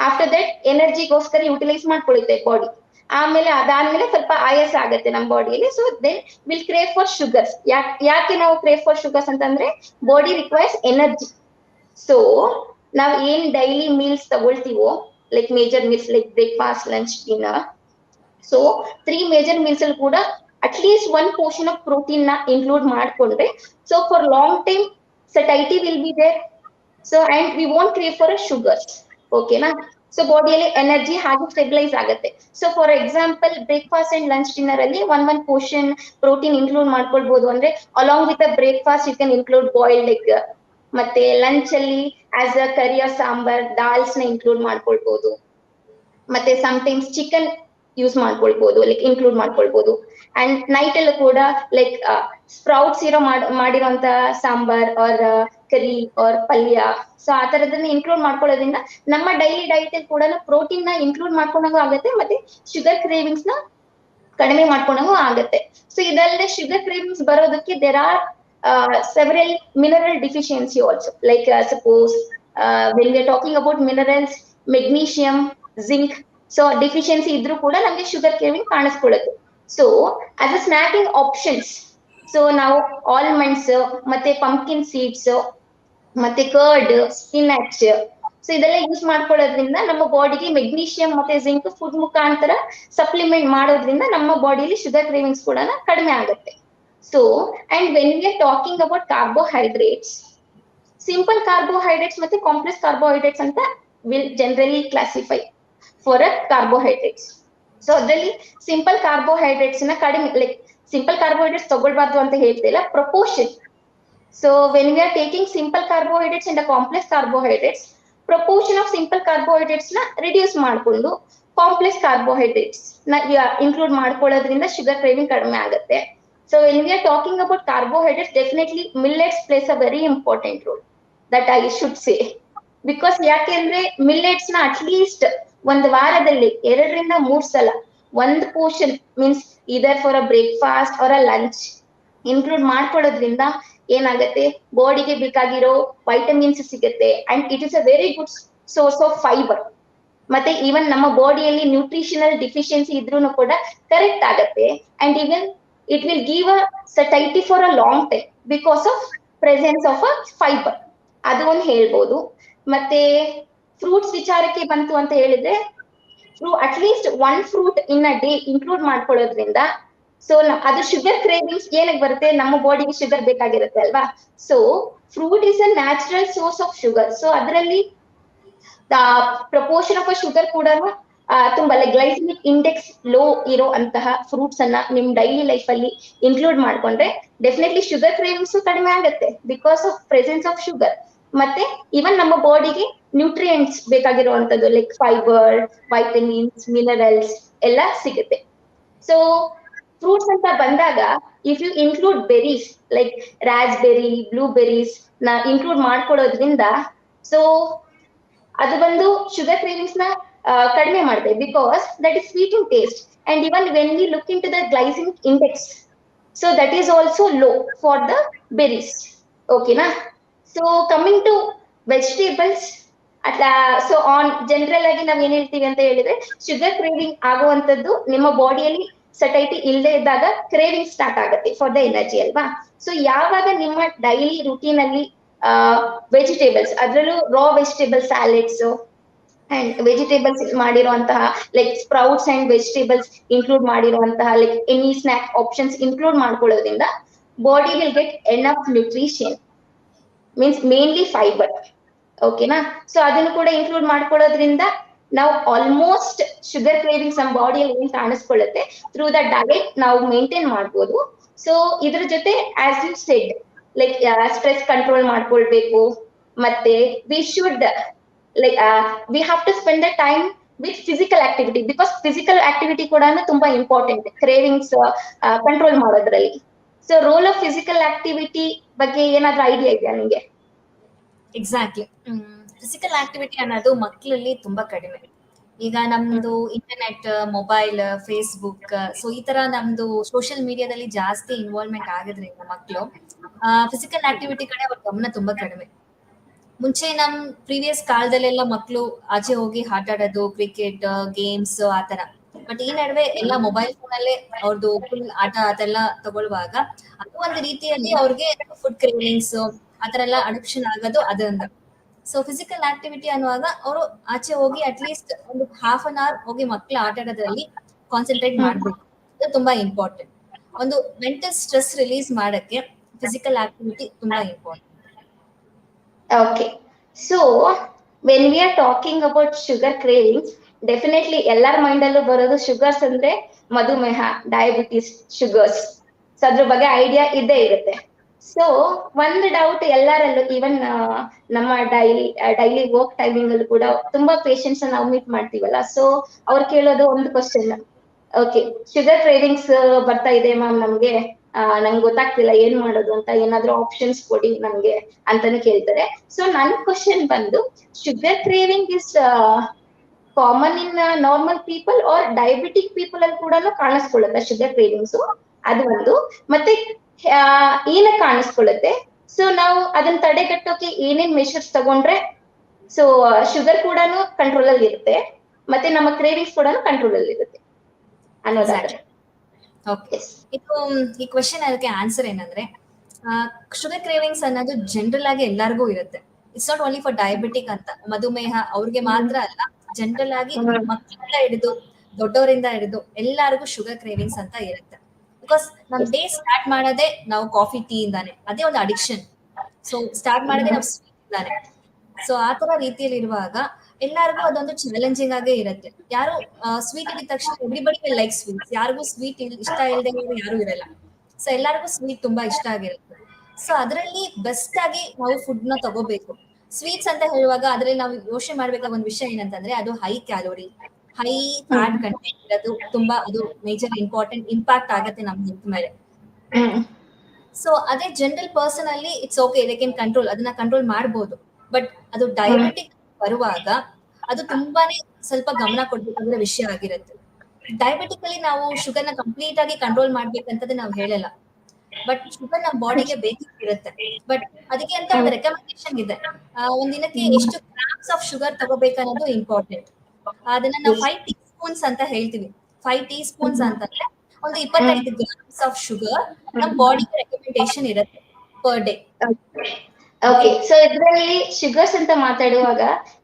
ಆಫ್ಟರ್ ದಟ್ ಎನರ್ಜಿಗೋಸ್ಕರ ಯುಟಿಲೈಸ್ ಮಾಡ್ಕೊಳ್ಳುತ್ತೆ ಬಾಡಿ. ಆಮೇಲೆ ಅದಾದ್ಮೇಲೆ ಸ್ವಲ್ಪ ಆಯಾಸ ಆಗುತ್ತೆ ನಮ್ಮ ಬಾಡಿಯಲ್ಲಿ. So then will crave for sugars. ಯಾಕೆ ನಾವು ಕ್ರೇವ್ ಫಾರ್ ಶುಗರ್ಸ್ ಅಂತಂದ್ರೆ ಬಾಡಿ ರಿಕ್ವೈರ್ಸ್ ಎನರ್ಜಿ. ಸೊ ನಾವ್ ಏನ್ ಡೈಲಿ ಮೀಲ್ಸ್ ತಗೊಳ್ತೀವೋ, like major meals like breakfast, lunch, dinner, so 3 major meals ಅಲ್ಲಿ ಕೂಡ ಅಟ್ಲೀಸ್ಟ್ 1 ಪೋರ್ಷನ್ ಆಫ್ ಪ್ರೋಟೀನ್ ನ ಇನ್ಕ್ಲೂಡ್ ಮಾಡ್ಕೊಂಡ್ರೆ, so for long time satiety will be there. So and we won't crave for sugars. ಓಕೆನಾ. ಸೊ ಬಾಡಿಯಲ್ಲಿ ಎನರ್ಜಿ ಹಾಗೆ ಸ್ಟೆಬಿಲೈಸ್ ಆಗುತ್ತೆ. So for example breakfast and lunch dinner ಅಲ್ಲಿ ಒನ್ ಪೋರ್ಷನ್ ಪ್ರೋಟೀನ್ ಇನ್ಕ್ಲೂಡ್ ಮಾಡ್ಕೊಳ್ಬಹುದು. ಅಂದ್ರೆ along with the breakfast you can include boiled egg. ಮತ್ತೆ ಲಂಚ್ ಅಲ್ಲಿ as a curry or sambar, dals ನ ಇನ್ಕ್ಲೂಡ್ ಮಾಡ್ಕೊಳ್ಬಹುದು. ಮತ್ತೆ ಸಮ್ಟೈಮ್ಸ್ ಚಿಕನ್ ಯೂಸ್ ಮಾಡ್ಕೊಳ್ಬಹುದು, ಲೈಕ್ ಇನ್ಕ್ಲೂಡ್ ಮಾಡ್ಕೊಳ್ಬಹುದು. ಅಂಡ್ ನೈಟ್ ಅಲ್ಲೂ ಕೂಡ ಲೈಕ್ ಸ್ಪ್ರೌಟ್ಸ್ ಮಾಡಿರೋಂತ ಸಾಂಬಾರ್ ಆರ್ ಕರಿ ಆರ್ ಪಲ್ಯ, ಸೊ ಆ ತರದನ್ನ ಇನ್ಕ್ಲೂಡ್ ಮಾಡ್ಕೊಳ್ಳೋದ್ರಿಂದ ನಮ್ಮ ಡೈಲಿ ಡೈಟ್ ಅಲ್ಲಿ ಕೂಡ ಪ್ರೋಟೀನ್ ನ ಇನ್ಕ್ಲೂಡ್ ಮಾಡ್ಕೊಂಡಂಗೂ ಆಗುತ್ತೆ, ಮತ್ತೆ ಶುಗರ್ ಕ್ರೇವಿಂಗ್ಸ್ ನ ಕಡಿಮೆ ಮಾಡ್ಕೊಂಡಂಗೂ ಆಗುತ್ತೆ. ಸೊ ಇದಲ್ಲದೆ ಶುಗರ್ ಕ್ರೇವಿಂಗ್ಸ್ ಬರೋದಕ್ಕೆ there are several mineral deficiency also, like suppose when we are talking about minerals, magnesium, zinc, so deficiency idru kuda namage sugar craving ಕಾಣಿಸ್ಕೊಳ್ಳುತ್ತೆ. So as a snacking options, so now almonds ಮತ್ತೆ pumpkin seeds ಮತ್ತೆ ಕರ್ಡ್, ಸ್ಪಿನಾಚ್, ಸೊ ಇದೆಲ್ಲ ಯೂಸ್ ಮಾಡ್ಕೊಳ್ಳೋದ್ರಿಂದ ನಮ್ಮ ಬಾಡಿಗೆ ಮೆಗ್ನೀಷಿಯಂ ಮತ್ತೆ ಜಿಂಕ್ ಫುಡ್ ಮುಖಾಂತರ ಸಪ್ಲಿಮೆಂಟ್ ಮಾಡೋದ್ರಿಂದ ನಮ್ಮ ಬಾಡಿಯಲ್ಲಿ ಶುಗರ್ ಕ್ರೇವಿಂಗ್ಸ್ ಕೂಡ ಕಡಿಮೆ ಆಗುತ್ತೆ. So, and when we are talking about carbohydrates, simple carbohydrates ಮತ್ತೆ complex carbohydrates ಅಂತ will generally classify for a carbohydrates. So ಅದರಲ್ಲಿ simple carbohydrates ನ ಕಡಿಮೆ, like simple carbohydrates ತಗೊಳ್ಬಾರ್ದು ಅಂತ ಹೇಳ್ತಿಲ್ಲ, proportion. So when we are taking simple carbohydrates and the complex carbohydrates, proportion of simple carbohydrates ನ reduce ಮಾಡ್ಕೊಂಡು complex carbohydrates ನ include ಮಾಡ್ಕೊಳ್ಳೋದ್ರಿಂದ ಶುಗರ್ ಕ್ರೇವಿಂಗ್ ಕಡಿಮೆ ಆಗುತ್ತೆ. So when we are talking about carbohydrates, definitely millets plays a very important role, that I should say, because ಯಾಕೆಂದ್ರೆ millets ನ ಅಟ್ಲೀಸ್ಟ್ ಒಂದು ವಾರದಲ್ಲಿ 2 ರಿಂದ 3 ಸಲ ಒಂದು portion means either for a breakfast or a lunch include ಮಾಡ್ಕೊಳ್ಳೋದ್ರಿಂದ ಏನಾಗುತ್ತೆ, ಬಾಡಿಗೆ ಬೇಕಾಗಿರೋ ವೈಟಮಿನ್ಸ್ ಸಿಗುತ್ತೆ. And it is a very good source of fibre. ಮತ್ತೆ ಈವನ್ ನಮ್ಮ ಬಾಡಿಯಲ್ಲಿ ನ್ಯೂಟ್ರಿಷನಲ್ ಡಿಫಿಷಿಯನ್ಸಿ ಇದ್ರೂ ಕೂಡ ಕರೆಕ್ಟ್ ಆಗುತ್ತೆ. And even it will give a satiety for a long time because of presence of a fiber. ಅದು ಒಂದು ಹೇಳ್ಬೋದು. ಮತ್ತೆ ಫ್ರೂಟ್ಸ್ ವಿಚಾರಕ್ಕೆ ಬಂತು ಅಂತ ಹೇಳಿದ್ರೆ, at least 1 fruit in a day include ಮಾಡ್ಕೊಳ್ಳೋದ್ರಿಂದ ಸೊ ಅದು ಶುಗರ್ ಕ್ರೇವಿಂಗ್ಸ್ ಏನಕ್ಕೆ ಬರುತ್ತೆ, ನಮ್ಮ ಬಾಡಿಗೆ ಶುಗರ್ ಬೇಕಾಗಿರುತ್ತೆ ಅಲ್ವಾ. So fruit is a natural source of sugar. So ಅದರಲ್ಲಿ ಪ್ರಪೋರ್ಷನ್ ಆಫ್ ಶುಗರ್ ಕೂಡ ತುಂಬಾ ಗ್ಲೈಸಮಿಕ್ ಇಂಡೆಕ್ಸ್ ಲೋ ಇರೋ ಅಂತಹ ಫ್ರೂಟ್ಸ್ ಅನ್ನ ನಿಮ್ ಡೈಲಿ ಲೈಫ್ ಅಲ್ಲಿ ಇನ್ಕ್ಲೂಡ್ ಮಾಡ್ಕೊಂಡ್ರೆ ಡೆಫಿನೆಟ್ಲಿ ಶುಗರ್ ಕ್ರೇವಿಂಗ್ಸ್ ಕಡಿಮೆ ಆಗುತ್ತೆ because of presence of sugar. ಮತ್ತೆ ಇವನ್ ನಮ್ಮ ಬಾಡಿಗೆ ನ್ಯೂಟ್ರಿಯೆಂಟ್ಸ್ ಬೇಕಾಗಿರುವಂತದ್ದು ಲೈಕ್ ಫೈಬರ್, ವೈಟಮಿನ್ಸ್, ಮಿನರಲ್ಸ್ ಎಲ್ಲ ಸಿಗುತ್ತೆ. ಸೊ ಫ್ರೂಟ್ಸ್ ಅಂತ ಬಂದಾಗ if you include berries like raspberry, blueberries ನ ಇನ್ಕ್ಲೂಡ್ ಮಾಡ್ಕೊಳ್ಳೋದ್ರಿಂದ ಸೊ ಅದು ಬಂದು ಶುಗರ್ ಕ್ರೇವಿಂಗ್ಸ್ ನ ಕಡಿಮೆ ಮಾಡುತ್ತೆ because that is sweet in taste. And even when we look into the glycemic index so that is also low for the berries. ಓಕೆನಾ. So coming to vegetables, so on general ಆಗಿ ನಾವ್ ಏನ್ ಹೇಳ್ತೀವಿ ಅಂತ ಹೇಳಿದ್ರೆ ಶುಗರ್ ಕ್ರೇವಿಂಗ್ ಆಗುವಂತದ್ದು ನಿಮ್ಮ ಬಾಡಿಯಲ್ಲಿ ಸಟೈಟಿ ಇಲ್ಲದೆ ಇದ್ದಾಗ ಕ್ರೇವಿಂಗ್ ಸ್ಟಾರ್ಟ್ ಆಗುತ್ತೆ ಫಾರ್ ದ ಎನರ್ಜಿ ಅಲ್ವಾ. ಸೊ ಯಾವಾಗ ನಿಮ್ಮ ಡೈಲಿ ರುಟೀನ್ ಅಲ್ಲಿ ವೆಜಿಟೇಬಲ್ಸ್, ಅದ್ರಲ್ಲೂ raw vegetable salads and vegetables ಮಾಡಿರುವಂತಹ like sprouts and vegetables include ಮಾಡಿರುವಂತಹ like any snack options include ಮಾಡ್ಕೊಳ್ಳೋದ್ರಿಂದ body will get enough nutrition, means mainly fibre. ಓಕೆನಾ. ಸೊ ಅದನ್ನು ಕೂಡ ಇನ್ಕ್ಲೂಡ್ ಮಾಡ್ಕೊಳ್ಳೋದ್ರಿಂದ ನಾವು ಆಲ್ಮೋಸ್ಟ್ ಶುಗರ್ ಕ್ರೇವಿಂಗ್ಸ್ ನಮ್ಮ ಬಾಡಿಯಲ್ಲಿ ಏನ್ ಕಾಣಿಸ್ಕೊಳ್ಳುತ್ತೆ ಥ್ರೂ ದ ಡಯಟ್ ನಾವು ಮೇಂಟೈನ್ ಮಾಡ್ಬೋದು. ಸೊ ಇದ್ರ ಜೊತೆ as you said like stress control ಮಾಡ್ಕೊಳ್ಬೇಕು. ಮತ್ತೆ we should like we have to spend the time with physical activity because physical activity ಕೂಡ ತುಂಬಾ ಇಂಪಾರ್ಟೆಂಟ್ ಕ್ರೇವಿಂಗ್ಸ್ ಕಂಟ್ರೋಲ್ ಮಾಡೋದ್ರಲ್ಲಿ. So role of physical activity ಬಗ್ಗೆ ಏನಾದ್ರೂ ಐಡಿಯಾ ಇದೆಯಾ ನಿಮಗೆ? ಎಕ್ಸಾಕ್ಟ್ಲಿ. ಫಿಸಿಕಲ್ ಆಕ್ಟಿವಿಟಿ ಅನ್ನೋದು ಮಕ್ಕಳಲ್ಲಿ ತುಂಬಾ ಕಡಿಮೆ. ಈಗ ನಮ್ದು ಇಂಟರ್ನೆಟ್, ಮೊಬೈಲ್, ಫೇಸ್ಬುಕ್, ಸೊ ಈ ತರ ನಮ್ದು ಸೋಷಿಯಲ್ ಮೀಡಿಯಾದಲ್ಲಿ ಜಾಸ್ತಿ ಇನ್ವಾಲ್ವ್ಮೆಂಟ್ ಆಗೋದ್ರಿಂದ ಮಕ್ಕಳು ಫಿಸಿಕಲ್ ಆಕ್ಟಿವಿಟಿ ಕಡೆ ಅವ್ರ ಗಮನ ತುಂಬಾ ಕಡಿಮೆ. ಮುಂಚೆ ನಮ್ ಪ್ರೀವಿಯಸ್ ಕಾಲದಲ್ಲೆಲ್ಲ ಮಕ್ಕಳು ಆಚೆ ಹೋಗಿ ಆಟ ಆಡೋದು, ಕ್ರಿಕೆಟ್, ಗೇಮ್ಸ್ ಆತರ. ಬಟ್ ಈ ನಡುವೆ ಎಲ್ಲ ಮೊಬೈಲ್ ಫೋನ್ ಅಲ್ಲೇ ಅವ್ರದ್ದು ಫುಲ್ ಆಟ ಅದೆಲ್ಲ ತಗೊಳ್ಳುವಾಗ ಅದು ಒಂದು ರೀತಿಯಲ್ಲಿ ಅವ್ರಿಗೆ ಫುಡ್ ಕ್ರೇವಿಂಗ್ಸ್ ಆತರ ಎಲ್ಲ ಅಡಿಕ್ಷನ್ ಆಗೋದು ಅದರಿಂದ. ಸೊ ಫಿಸಿಕಲ್ ಆಕ್ಟಿವಿಟಿ ಅನ್ನುವಾಗ ಅವರು ಆಚೆ ಹೋಗಿ ಅಟ್ಲೀಸ್ಟ್ ಒಂದು ಹಾಫ್ ಅನ್ ಅವರ್ ಹೋಗಿ ಮಕ್ಕಳು ಆಟ ಆಡೋದ್ರಲ್ಲಿ ಕಾನ್ಸಂಟ್ರೇಟ್ ಮಾಡ್ಬೇಕು. ಅದು ತುಂಬಾ ಇಂಪಾರ್ಟೆಂಟ್. ಒಂದು ಮೆಂಟಲ್ ಸ್ಟ್ರೆಸ್ ರಿಲೀಸ್ ಮಾಡಕ್ಕೆ ಫಿಸಿಕಲ್ ಆಕ್ಟಿವಿಟಿ ತುಂಬಾ important. Okay, so when we are talking about sugar cravings, definitely ಎಲ್ಲರ ಮೈಂಡ್ ಅಲ್ಲೂ ಬರೋದು ಶುಗರ್ಸ್ ಅಂದ್ರೆ ಮಧುಮೇಹ, ಡಯಾಬಿಟಿಸ್, ಶುಗರ್ಸ್. ಸೊ ಅದ್ರ ಬಗ್ಗೆ ಐಡಿಯಾ ಇದ್ದೇ ಇರುತ್ತೆ. ಸೊ ಒಂದು ಡೌಟ್ ಎಲ್ಲರಲ್ಲೂ, ಈವನ್ ನಮ್ಮ ಡೈಲಿ ವರ್ಕ್ ಟೈಮಿಂಗ್ ಅಲ್ಲೂ ಕೂಡ ತುಂಬಾ ಪೇಷಂಟ್ಸ್ ನಾವು ಮೀಟ್ ಮಾಡ್ತೀವಲ್ಲ, ಸೊ ಅವ್ರು ಕೇಳೋದು ಒಂದು ಕ್ವಶನ್, ಓಕೆ ಶುಗರ್ ಕ್ರೇವಿಂಗ್ಸ್ ಬರ್ತಾ ಇದೆ ಮ್ಯಾಮ್ ನಮ್ಗೆ, ನಂಗೆ ಗೊತ್ತಾಗ್ತಿಲ್ಲ ಏನ್ ಮಾಡೋದು ಅಂತ, ಏನಾದ್ರೂ ಆಪ್ಷನ್ಸ್ ಕೊಡಿ ನಮ್ಗೆ ಅಂತಾನು ಕೇಳ್ತಾರೆ. ಸೊ ನನ್ ಕ್ವಶನ್ ಬಂದು, sugar craving is common in normal people are diabetic people ಅಲ್ಲಿ ಕೂಡ ಕಾಣಿಸ್ಕೊಳ್ಳುತ್ತೆ ಶುಗರ್ ಕ್ರೇವಿಂಗ್ಸ್? ಅದು ಒಂದು. ಮತ್ತೆ ಏನಕ್ಕೆ ಕಾಣಿಸ್ಕೊಳ್ಳುತ್ತೆ? ಸೊ ನಾವು ಅದನ್ನ ತಡೆಗಟ್ಟೋಕೆ ಏನೇನ್ ಮೆಷರ್ಸ್ ತಗೊಂಡ್ರೆ ಸೊ ಶುಗರ್ ಕೂಡ ಕಂಟ್ರೋಲ್ ಅಲ್ಲಿ ಇರುತ್ತೆ, ಮತ್ತೆ ನಮ್ಮ ಕ್ರೇವಿಂಗ್ಸ್ ಕೂಡ ಕಂಟ್ರೋಲ್ ಅಲ್ಲಿ ಇರುತ್ತೆ ಅನ್ನೋದಾದ್ರೆ. ಓಕೆ, ಇದು ಈ ಕ್ವೆಶನ್ ಅದಕ್ಕೆ ಆನ್ಸರ್ ಏನಂದ್ರೆ, ಶುಗರ್ ಕ್ರೇವಿಂಗ್ಸ್ ಅನ್ನೋದು ಜನರಲ್ ಆಗಿ ಎಲ್ಲರಿಗೂ ಇರುತ್ತೆ. It's not only for diabetic ಅಂತ, ಮಧುಮೇಹ ಅವ್ರಿಗೆ ಮಾತ್ರ ಅಲ್ಲ, ಜನರಲ್ ಆಗಿ ಮಕ್ಕಳಿಂದ ಹಿಡಿದು ದೊಡ್ಡವರಿಂದ ಹಿಡಿದು ಎಲ್ಲರಿಗೂ ಶುಗರ್ ಕ್ರೇವಿಂಗ್ಸ್ ಅಂತ ಇರುತ್ತೆ. ಬಿಕಾಸ್ ನಮ್ ಡೇ ಸ್ಟಾರ್ಟ್ ಮಾಡೋದೇ ನಾವು ಕಾಫಿ, ಟೀ ಇಂದಾನೆ. ಅದೇ ಒಂದು ಅಡಿಕ್ಷನ್. ಸೊ ಸ್ಟಾರ್ಟ್ ಮಾಡೋದೇ ನಾವು ಸ್ವೀಟ್ ಇಂದಾನೆ. ಸೊ ಆತರ ರೀತಿಯಲ್ಲಿ ಇರುವಾಗ ಎಲ್ಲರಿಗೂ ಅದೊಂದು ಚಾಲೆಂಜಿಂಗ್ ಆಗೇ ಇರುತ್ತೆ. ಯಾರು ಸ್ವೀಟ್ ಇದ್ದ ತಕ್ಷಣ ಎವ್ರಿಬಡಿ ವಿಲ್ ಲೈಕ್ ಸ್ವೀಟ್ಸ್, ಯಾರಿಗೂ ಸ್ವೀಟ್ ಇಷ್ಟ ಇಲ್ಲದೆ ಯಾರು ಇರಲ್ಲ. ಸೊ ಎಲ್ಲರಿಗೂ ಸ್ವೀಟ್ ತುಂಬಾ ಇಷ್ಟ ಆಗಿರುತ್ತೆ. ಸೊ ಅದರಲ್ಲಿ ಬೆಸ್ಟ್ ಆಗಿ ನಾವು ಫುಡ್ ನ ತಗೋಬೇಕು. ಸ್ವೀಟ್ಸ್ ಅಂತ ಹೇಳುವಾಗ ಅದ್ರಲ್ಲಿ ನಾವು ಯೋಚನೆ ಮಾಡ್ಬೇಕಾದ ಒಂದು ವಿಷಯ ಏನಂತಂದ್ರೆ, ಅದು high calorie, high fat content ಇರೋದು ತುಂಬಾ, ಅದು ಮೇಜರ್ ಇಂಪಾರ್ಟೆಂಟ್ ಇಂಪ್ಯಾಕ್ಟ್ ಆಗತ್ತೆ ನಮ್ಮ ಹೆಲ್ತ್ ಮೇಲೆ. ಸೊ ಅದೇ ಜನರಲ್ ಪರ್ಸನ್ ಅಲ್ಲಿ it's okay, they can control, ಅದನ್ನ ಕಂಟ್ರೋಲ್ ಮಾಡ್ಬೋದು. ಬಟ್ ಅದು ಡಯಾಬಿಟಿಕ್ ಬರುವಾಗ ಅದು ತುಂಬಾನೇ ಸ್ವಲ್ಪ ಗಮನ ಕೊಡ್ಬೇಕಾಗಿರೋ ವಿಷಯ ಆಗಿರುತ್ತೆ. ಡಯಾಬಿಟಿಕ್ ಅಲ್ಲಿ ನಾವು ಶುಗರ್ ನ ಕಂಪ್ಲೀಟ್ ಆಗಿ ಕಂಟ್ರೋಲ್ ಮಾಡ್ಬೇಕಂತದ್ದು ನಾವು ಹೇಳಲ್ಲ. ಬಟ್ ಶುಗರ್ ನಮ್ಮ ಬಾಡಿಗೆ ಬೇಕಿರುತ್ತೆ. ಬಟ್ ಅದಕ್ಕೆ ಅಂತ ಒಂದು ರೆಕಮೆಂಡೇಶನ್ ಇದೆ. ಒಂದ್ ದಿನಕ್ಕೆ ಎಷ್ಟು ಗ್ರಾಮ್ಸ್ ಆಫ್ ಶುಗರ್ ತಗೋಬೇಕನ್ನೋದು ಇಂಪಾರ್ಟೆಂಟ್. ಅದನ್ನ ನಾವು 5 ಟೀ ಸ್ಪೂನ್ಸ್ ಅಂತ ಹೇಳ್ತೀವಿ. 5 ಟೀ ಸ್ಪೂನ್ಸ್ ಅಂತಂದ್ರೆ ಒಂದು 25 ಗ್ರಾಮ್ಸ್ ಆಫ್ ಶುಗರ್ ನಮ್ಮ ಬಾಡಿಗೆ ರೆಕಮೆಂಡೇಶನ್ ಇರುತ್ತೆ ಪರ್ ಡೇ. ಓಕೆ, ಸೊ ಇದರಲ್ಲಿ ಶುಗರ್ಸ್ ಅಂತ ಮಾತಾಡುವಾಗ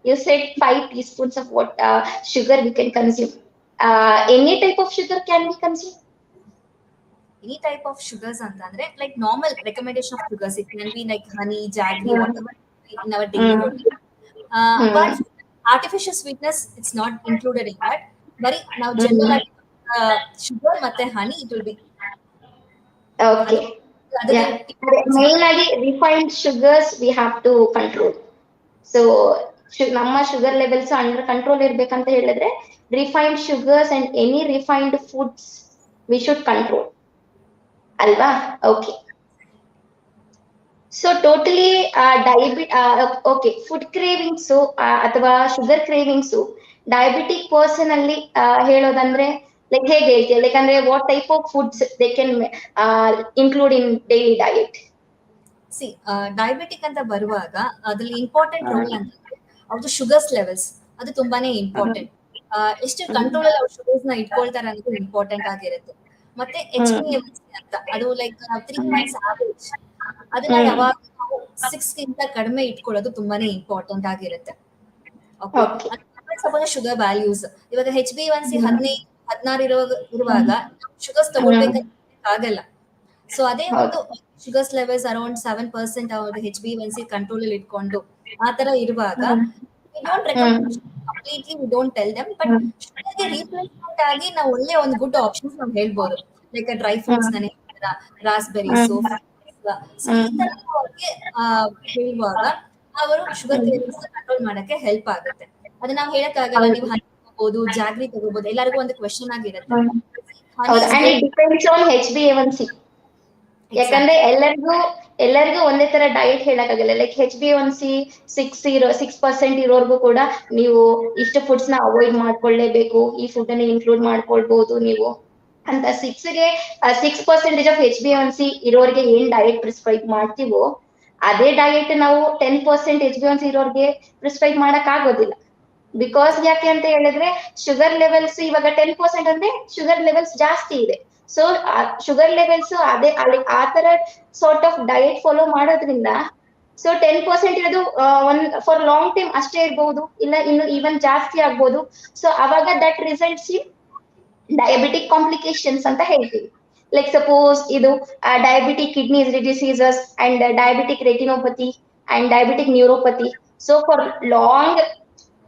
you set 5 teaspoons of what sugar we can consume. Any type of sugar can we consume? Any type of sugars ಅಂತಂದ್ರೆ like normal recommendation of sugars, it can be like honey, jaggery, whatever in our daily routine. But artificial sweetness, it's not included in that. Very now general sugar ಮತ್ತೆ honey it will be. Okay. Yeah. Main ಆಗಿ refined sugars we have to control. So ನಮ್ಮ ಶುಗರ್ ಲೆವೆಲ್ಸ್ ಅಂಡರ್ ಕಂಟ್ರೋಲ್ ಇರ್ಬೇಕಂತ ಹೇಳಿದ್ರೆ refined sugars and any refined foods we should control ಅಲ್ವಾ? Okay, so totally okay, food cravings ಅಥವಾ ಶುಗರ್ ಕ್ರೇವಿಂಗ್ಸು ಡಯಾಬಿಟಿಕ್ ಪರ್ಸನ್ ಅಲ್ಲಿ ಹೇಳೋದಂದ್ರೆ ಲೈಕ್ ಹೇಗೆ ಹೇಳ್ತೀಯ? ಲೈಕ್ ಅಂದ್ರೆ what type of foods they can include in daily diet? C diabetic ಅಂತ ಬರುವಾಗ ಅದ್ರಲ್ಲಿ ಇಂಪಾರ್ಟೆಂಟ್ ರೋಲ್ ಅಂತಂದ್ರೆ ಅವ್ರದ್ದು ಶುಗರ್ಸ್ ಲೆವೆಲ್ಸ್, ಅದು ತುಂಬಾನೇ ಇಂಪಾರ್ಟೆಂಟ್. ಎಷ್ಟು ಕಂಟ್ರೋಲ್ ಅಲ್ಲಿ ಅವ್ರ ಶುಗರ್ಸ್ ನ ಇಟ್ಕೊಳ್ತಾರೆ ಅನ್ನೋದು ಇಂಪಾರ್ಟೆಂಟ್ ಆಗಿರುತ್ತೆ. ಮತ್ತೆ HbA1c ಅಂತ ಅದು ಲೈಕ್ 3 months ಆವರೇಜ್, ಅದನ್ನ ಯಾವಾಗ ನಾವು 6 ಗಿಂತ ಕಡಿಮೆ ಇಟ್ಕೊಳ್ಳೋದು ತುಂಬಾನೇ ಇಂಪಾರ್ಟೆಂಟ್ ಆಗಿರುತ್ತೆ. ಸಪೋಸ್ ಶುಗರ್ ವ್ಯಾಲ್ಯೂಸ್ ಇವಾಗ HbA1c 15-16 ಇರುವಾಗ ಶುಗರ್ಸ್ ತಗೊಳ್ಬೇಕಂತ ಆಗಲ್ಲ. ಸೊ ಅದೇ ಒಂದು ಶುಗರ್ಸ್ ಲೆವೆಲ್ಸ್ ಅರೌಂಡ್ 7% ಅವ್ರ HbA1c ಕಂಟ್ರೋಲ್ ಅಲ್ಲಿ ಇಟ್ಕೊಂಡು ಆ ತರ ಇರುವಾಗ we don't recommend completely, we don't tell them, but ಶುಗರ್ಗೆ ರೀಪ್ಲೇಸ್ಮೆಂಟ್ ಆಗಿ ನಾವು ಒಳ್ಳೆ ಒಂದು ಗುಡ್ ಆಪ್ಷನ್ಸ್ ನಾವು ಹೇಳ್ಬೋದು. ಲೈಕ್ ಡ್ರೈ ಫ್ರೂಟ್ಸ್ ನಾನೇ ರಾಸ್ಬೆರೀಸ್, ಸೊ ಈ ತರ ಅವ್ರಿಗೆ ಹೇಳುವಾಗ ಅವರು ಶುಗರ್ ಕ್ರೇವಿಂಗ್ಸ್ ಕಂಟ್ರೋಲ್ ಮಾಡಕ್ಕೆ ಹೆಲ್ಪ್ ಆಗುತ್ತೆ. ಅದನ್ನ ನಾವು ಹೇಳಕ್ಕಾಗಲ್ಲ, ನೀವು ಹನಿ ತಗೋಬಹುದು, ಜಾಗ್ರಿ ತಗೋಬಹುದು, ಎಲ್ಲರಿಗೂ ಒಂದು ಕ್ವೆಶನ್ ಆಗಿರುತ್ತೆ. Depends on HbA1c. ಯಾಕಂದ್ರೆ ಎಲ್ಲರಿಗೂ ಒಂದೇ ತರ ಡಯಟ್ ಹೇಳಕ್ಕಾಗಲ್ಲ. ಲೈಕ್ HbA1c 6% ಇರೋರ್ಗು ಕೂಡ ನೀವು ಇಷ್ಟು ಫುಡ್ಸ್ ನ ಅವಾಯ್ಡ್ ಮಾಡ್ಕೊಳ್ಳೇಬೇಕು, ಈ ಫುಡ್ ಅನ್ನ ಇನ್ಕ್ಲೂಡ್ ಮಾಡ್ಕೊಳ್ಬಹುದು ನೀವು ಅಂತ 6% ಆಫ್ HbA1c ಇರೋರಿಗೆ ಏನ್ ಡಯಟ್ ಪ್ರಿಸ್ಕ್ರೈಬ್ ಮಾಡ್ತೀವೋ ಅದೇ ಡಯಟ್ ನಾವು 10% HbA1c ಇರೋರ್ಗೆ ಪ್ರಿಸ್ಕ್ರೈಬ್ ಮಾಡಕ್ ಆಗೋದಿಲ್ಲ. ಬಿಕಾಸ್ ಯಾಕೆ ಅಂತ ಹೇಳಿದ್ರೆ ಶುಗರ್ ಲೆವೆಲ್ಸ್ ಇವಾಗ 10% ಅಂದ್ರೆ ಶುಗರ್ ಲೆವೆಲ್ಸ್ ಜಾಸ್ತಿ ಇದೆ. ಸೊ ಶುಗರ್ ಲೆವೆಲ್ಸ್ ಅದೇ ಆ ತರ ಸಾರ್ಟ್ ಆಫ್ ಡಯಟ್ ಫಾಲೋ ಮಾಡೋದ್ರಿಂದ ಸೊ 10% ಇರೋದು ಫಾರ್ ಲಾಂಗ್ ಟೈಮ್ ಅಷ್ಟೇ ಇರ್ಬಹುದು, ಇಲ್ಲ ಇನ್ನು ಈವನ್ ಜಾಸ್ತಿ ಆಗ್ಬೋದು. ಸೊ ಅವಾಗ that results in diabetic complications ಅಂತ ಹೇಳ್ತೀವಿ. ಲೈಕ್ ಸಪೋಸ್ ಇದು diabetic kidney diseases and diabetic retinopathy and diabetic neuropathy. So for long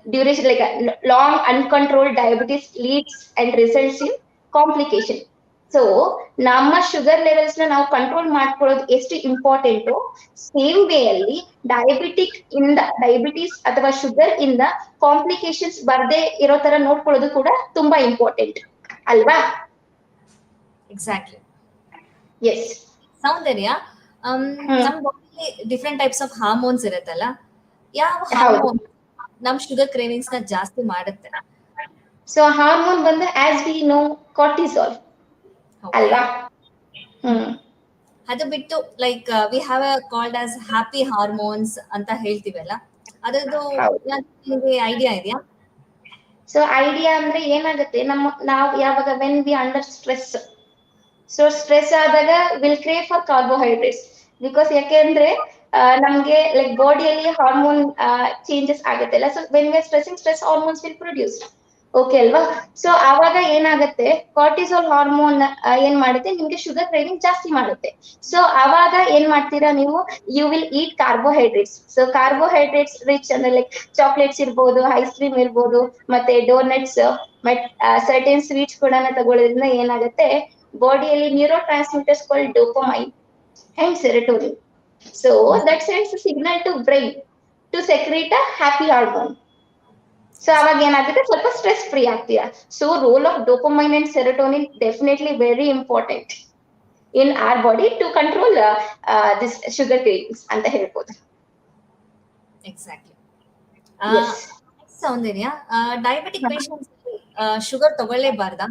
duration like long uncontrolled diabetes leads and results in complication. So ನಮ್ಮ ಶುಗರ್ ಲೆವೆಲ್ಸ್ ನ ನಾವು ಕಂಟ್ರೋಲ್ ಮಾಡ್ಕೊಳ್ಳೋದು ಎಷ್ಟು ಇಂಪಾರ್ಟೆಂಟು, ಸೇಮ್ ವೇ ಅಲ್ಲಿ ಡಯಾಬಿಟಿಸ್ ಅಥವಾ ಶುಗರ್ ಇಂದ ಕಾಂಪ್ಲಿಕೇಶನ್ಸ್ ಬರ್ದೇ ಇರೋ ತರ ನೋಡ್ಕೊಳ್ಳೋದು ಕೂಡ ತುಂಬಾ ಇಂಪಾರ್ಟೆಂಟ್ ಅಲ್ವಾ? ಎಕ್ಸಾಕ್ಟ್ಲಿ. ಎಸ್. ಸೌಂದರ್ಯ, ನಮ್ಮ ಬಾಡಿಲಿ ಡಿಫ್ರೆಂಟ್ ಟೈಪ್ಸ್ ಆಫ್ ಹಾರ್ಮೋನ್ಸ್ ಇರುತ್ತಲ್ಲ, ಯಾವ ಹಾರ್ಮೋನ್ ನಮ್ ಶುಗರ್ ಕ್ರೇವಿಂಗ್ಸ್ ನ ಜಾಸ್ತಿ ಮಾಡುತ್ತೆ? ಸೊ ಹಾರ್ಮೋನ್ ಬಂದು ಆಸ್ ವಿ ನೋ ಕಾರ್ಟಿಸಾಲ್ ಅಲ್ವಾ? ಅದು ಬಿಟ್ಟು like we have called as happy hormones ಅಂತ ಹೇಳ್ತೀವಲ್ಲ, ಅದರದ್ದು ನಿಮಗೆ ಐಡಿಯಾ ಇದೆಯಾ? ಸೊ ಐಡಿಯಾ ಅಂದ್ರೆ ಏನಾಗುತ್ತೆ, ನಾವು ಯಾವಾಗ when we under stress, so stress ಆದಾಗ will crave for carbohydrates. Because ಯಾಕೆಂದ್ರೆ ನಮ್ಗೆ ಲೈಕ್ ಬಾಡಿಯಲ್ಲಿ ಹಾರ್ಮೋನ್ ಚೇಂಜಸ್ ಆಗುತ್ತಲ್ಲ. So when we are stressing, stress hormones will produce. Okay ಅಲ್ವಾ? ಸೊ ಆವಾಗ ಏನಾಗುತ್ತೆ, ಕಾರ್ಟಿಸಾಲ್ ಹಾರ್ಮೋನ್ ಏನ್ ಮಾಡುತ್ತೆ, ನಿಮ್ಗೆ ಶುಗರ್ ಕ್ರೇವಿಂಗ್ ಜಾಸ್ತಿ ಮಾಡುತ್ತೆ. ಸೊ ಆವಾಗ ಏನ್ ಮಾಡ್ತೀರಾ ನೀವು, you will eat carbohydrates. So carbohydrates rich ಅಂದ್ರೆ ಲೈಕ್ ಚಾಕ್ಲೇಟ್ಸ್ ಇರ್ಬೋದು, ಐಸ್ ಕ್ರೀಮ್ ಇರ್ಬೋದು, ಮತ್ತೆ ಡೋನಟ್ಸ್, ಸರ್ಟೆನ್ ಸ್ವೀಟ್ಸ್ ಕೂಡ ತಗೊಳ್ಳೋದ್ರಿಂದ ಏನಾಗುತ್ತೆ, ಬಾಡಿಯಲ್ಲಿ neuro transmitters called dopamine and serotonin. So that sends a signal to brain to secrete a happy hormone. So ಅವಾಗ ಏನಾಗುತ್ತೆ, ಸ್ವಲ್ಪ ಸ್ಟ್ರೆಸ್ ಫ್ರೀ ಆಗ್ತೀರಾ. So role of dopamine and serotonin definitely very important in our body to control this sugar cravings ಅಂತ ಹೇಳ್ಬೋದು. Exactly. Soundarya, diabetic patients sugar ತಗೊಳ್ಳೇಬಾರ್ದಾ?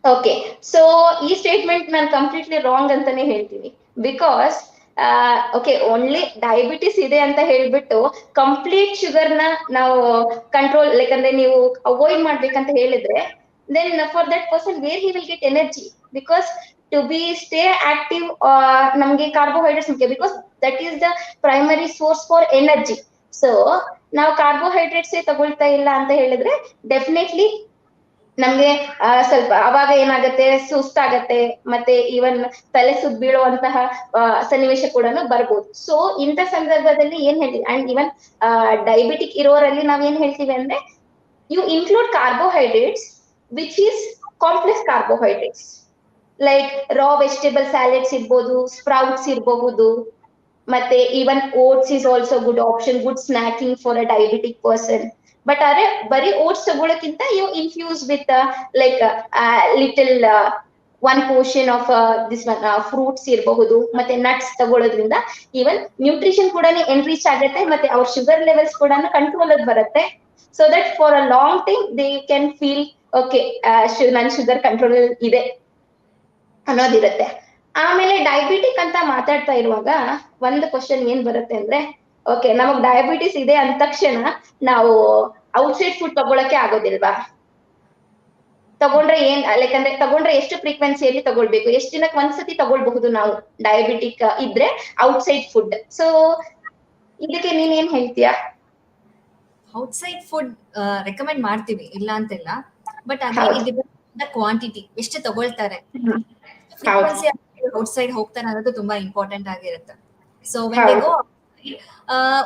ಓಕೆ, ಸೊ ಈ ಸ್ಟೇಟ್ಮೆಂಟ್ ನಾನು ಕಂಪ್ಲೀಟ್ಲಿ ರಾಂಗ್ ಅಂತಾನೆ ಹೇಳ್ತೀನಿ. ಬಿಕಾಸ್ ಓಕೆ, ಓನ್ಲಿ ಡಯಾಬಿಟಿಸ್ ಇದೆ ಅಂತ ಹೇಳ್ಬಿಟ್ಟು ಕಂಪ್ಲೀಟ್ ಶುಗರ್ ನ ನಾವು ಕಂಟ್ರೋಲ್ ಲೈಕ್ ಅಂದ್ರೆ ನೀವು ಅವಾಯ್ಡ್ ಮಾಡ್ಬೇಕಂತ ಹೇಳಿದ್ರೆ, then for that person where he will get energy? Because to be stay active ನಮ್ಗೆ ಕಾರ್ಬೋಹೈಡ್ರೇಟ್ಸ್ ಮುಖ್ಯ, because that is the primary source for energy. So ನಾವು ಕಾರ್ಬೋಹೈಡ್ರೇಟ್ಸ್ ತಗೊಳ್ತಾ ಇಲ್ಲ ಅಂತ ಹೇಳಿದ್ರೆ ಡೆಫಿನೆಟ್ಲಿ ನಮ್ಗೆ ಸ್ವಲ್ಪ ಅವಾಗ ಏನಾಗತ್ತೆ, ಸುಸ್ತಾಗತ್ತೆ, ಮತ್ತೆ ಈವನ್ ತಲೆ ಸುತ್ತ ಬೀಳುವಂತಹ ಸನ್ನಿವೇಶ ಕೂಡ ಬರ್ಬೋದು. ಸೊ ಇಂಥ ಸಂದರ್ಭದಲ್ಲಿ ಏನ್ ಹೇಳ್ತೀವಿ, ಅಂಡ್ ಈವನ್ ಡಯಾಬಿಟಿಕ್ ಇರೋರಲ್ಲಿ ನಾವ್ ಏನ್ ಹೇಳ್ತೀವಿ ಅಂದ್ರೆ, you include carbohydrates which is complex carbohydrates, like raw vegetable salads ಇರ್ಬೋದು, ಸ್ಪ್ರೌಟ್ಸ್ ಇರಬಹುದು, ಮತ್ತೆ even oats is also good option, good snacking for a diabetic person. But ಆದ್ರೆ ಬರೀ ಓಟ್ಸ್ ತಗೊಳಕ್ಕಿಂತ you infuse with like little one portion of this one fruits ಇರಬಹುದು, ಮತ್ತೆ ನಟ್ಸ್ ತಗೊಳ್ಳೋದ್ರಿಂದ ಈವನ್ ನ್ಯೂಟ್ರಿಷನ್ ಕೂಡ ಎನ್ರಿಚ್ ಆಗುತ್ತೆ, ಮತ್ತೆ ಅವ್ರ ಶುಗರ್ ಲೆವೆಲ್ಸ್ ಕೂಡ ಕಂಟ್ರೋಲ್ ಅಲ್ಲಿ ಬರುತ್ತೆ. So that for a long time they can feel okay, ನನ್ ಶುಗರ್ ಕಂಟ್ರೋಲ್ ಇದೆ ಅನ್ನೋದಿರುತ್ತೆ. ಆಮೇಲೆ ಡಯಾಬಿಟಿಕ್ ಅಂತ ಮಾತಾಡ್ತಾ ಇರುವಾಗ ಒಂದು ಕ್ವಶನ್ ಏನ್ ಬರುತ್ತೆ ಅಂದ್ರೆ, ಓಕೆ ನಮಗ್ ಡಯಾಬಿಟಿಸ್ ಇದೆ ಅಂದ ತಕ್ಷಣ ನಾವು ಔಟ್ಸೈಡ್ ಫುಡ್ ತಗೊಳಕ್ಕೆ ಆಗೋದಿಲ್ವಾ? ತಗೊಂಡ್ರೆ ಏನ್ ಲೈಕ್ ಅಂದ್ರೆ ತಗೊಂಡ್ರೆ ಎಷ್ಟು ಫ್ರೀಕ್ವೆನ್ಸಿಯಲ್ಲಿ ತಗೊಳ್ಬೇಕು, ಎಷ್ಟು ದಿನಕ್ಕೆ ಒಂದ್ಸತಿ ತಗೊಳ್ಬಹುದು ನಾವು ಡಯಾಬಿಟಿಕ್ ಇದ್ರೆ ಔಟ್ಸೈಡ್ ಫುಡ್? ಸೊ ಇದಕ್ಕೆ ನೀನ್ ಏನ್ ಹೇಳ್ತೀಯಾ? ಔಟ್ಸೈಡ್ ಫುಡ್ ರೆಕಮೆಂಡ್ ಮಾಡ್ತೀವಿ, ಇಲ್ಲ ಅಂತಿಲ್ಲ. ಬಟ್ ಅಗೇನ್ ಇದು ಕ್ವಾಂಟಿಟಿ ಎಷ್ಟು ತಗೊಳ್ತಾರೆ, ಫ್ರೀಕ್ವೆನ್ಸಿ ಔಟ್ಸೈಡ್ ಹೋಗ್ತಾರೆ ಅನ್ನೋದು ತುಂಬಾ ಇಂಪಾರ್ಟೆಂಟ್ ಆಗಿರುತ್ತೆ. ಸೊ ವೆನ್ ದೇ ಗೋ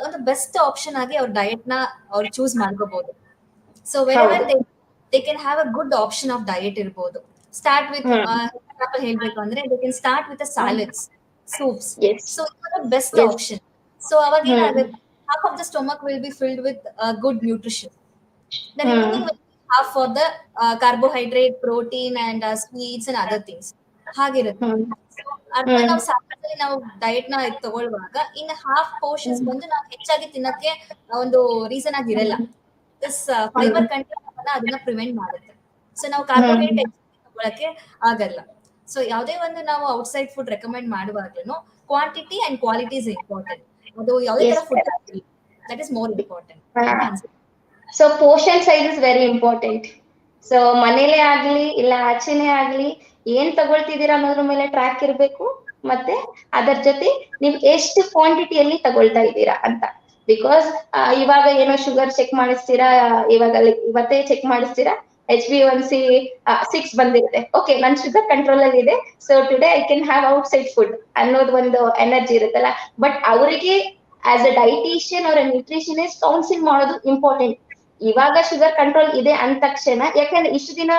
ಒಂದು ಬೆಸ್ಟ್ ಆಪ್ಷನ್ ಆಗಿ ಅವ್ರ ಡಯಟ್ ನ ಅವ್ರು ಚೂಸ್ ಮಾಡ್ಕೋಬಹುದು. So wherever they can have a good option of diet ಇರ್ಬೋದು. ಸ್ಟಾರ್ಟ್ ವಿತ್ ಎಕ್ಸಾಂಪಲ್ ಹೇಳ್ಬೇಕು ಅಂದ್ರೆ they can start with salads, soups. So best option. So ಅವಾಗ ಏನಾಗುತ್ತೆ, half of the stomach will be filled with good nutrition. The remaining will be half for the carbohydrate, protein and sweets and other things. ಹಾಗಿರುತ್ತೆ. ಅರ್ಧ ನಾವು ಸಾಕಲ್ಲಿ ನಾವು ಡಯಟ್ ನ ತಗೊಳ್ಳುವಾಗ ಇನ್ನು ಹಾಫ್ ಪೋರ್ಷನ್ಸ್ ಬಂದು ನಾವು ಹೆಚ್ಚಾಗಿ ತಿನ್ನಕ್ಕೆ ಒಂದು ರೀಸನ್ ಆಗಿರಲ್ಲ. ದಿಸ್ ಫೈಬರ್ ಕಂಟೆಂಟ್ ಅದನ್ನ ಪ್ರಿವೆಂಟ್ ಮಾಡುತ್ತೆ. ಸೊ ನಾವು ಕಾರ್ಬೋಹೈಡ್ರೇಟ್ ತಗೊಳಕ್ಕೆ ಆಗಲ್ಲ. ಸೊ ಯಾವುದೇ ಒಂದು ನಾವು ಔಟ್ಸೈಡ್ ಫುಡ್ ರೆಕಮೆಂಡ್ ಮಾಡುವಾಗ್ಲೂ quantity and quality is important. ಅದು ಯಾವುದೇ ತರ ಫುಡ್ ಆಗಿರಲಿ, that is more important. So portion size is very important. So ಮನೇಲೆ ಆಗ್ಲಿ ಇಲ್ಲ ಆಚೆನೆ ಆಗ್ಲಿ ಏನ್ ತಗೊಳ್ತಿದ್ದೀರಾ ಅನ್ನೋದ್ರ ಮೇಲೆ ಟ್ರ್ಯಾಕ್ ಇರ್ಬೇಕು, ಮತ್ತೆ ಅದರ ಜೊತೆ ನೀವ್ ಎಷ್ಟು ಕ್ವಾಂಟಿಟಿಯಲ್ಲಿ ತಗೊಳ್ತಾ ಇದ್ದೀರಾ ಅಂತ. ಬಿಕಾಸ್ ಇವಾಗ ಏನೋ ಶುಗರ್ ಚೆಕ್ ಮಾಡಿಸ್ತೀರಾ, ಇವಾಗ ಇವತ್ತೇ ಚೆಕ್ ಮಾಡಿಸ್ತೀರಾ, HbA1c 6 ಬಂದಿರುತ್ತೆ, ಓಕೆ ನನ್ ಶುಗರ್ ಕಂಟ್ರೋಲ್ ಅಲ್ಲಿ ಇದೆ, so today I can have outside food ಅನ್ನೋದು ಒಂದು ಎನರ್ಜಿ ಇರುತ್ತಲ್ಲ. ಬಟ್ ಅವರಿಗೆ ಆಸ್ ಅ ಡೈಟಿಷಿಯನ್ ಅವರ ನ್ಯೂಟ್ರಿಷನಿಸ್ಟ್ ಕೌನ್ಸಿಲ್ ಮಾಡೋದು ಇಂಪಾರ್ಟೆಂಟ್. ಇವಾಗ ಶುಗರ್ ಕಂಟ್ರೋಲ್ ಇದೆ ಅಂದ ತಕ್ಷಣ, ಯಾಕಂದ್ರೆ ಇಷ್ಟು ದಿನ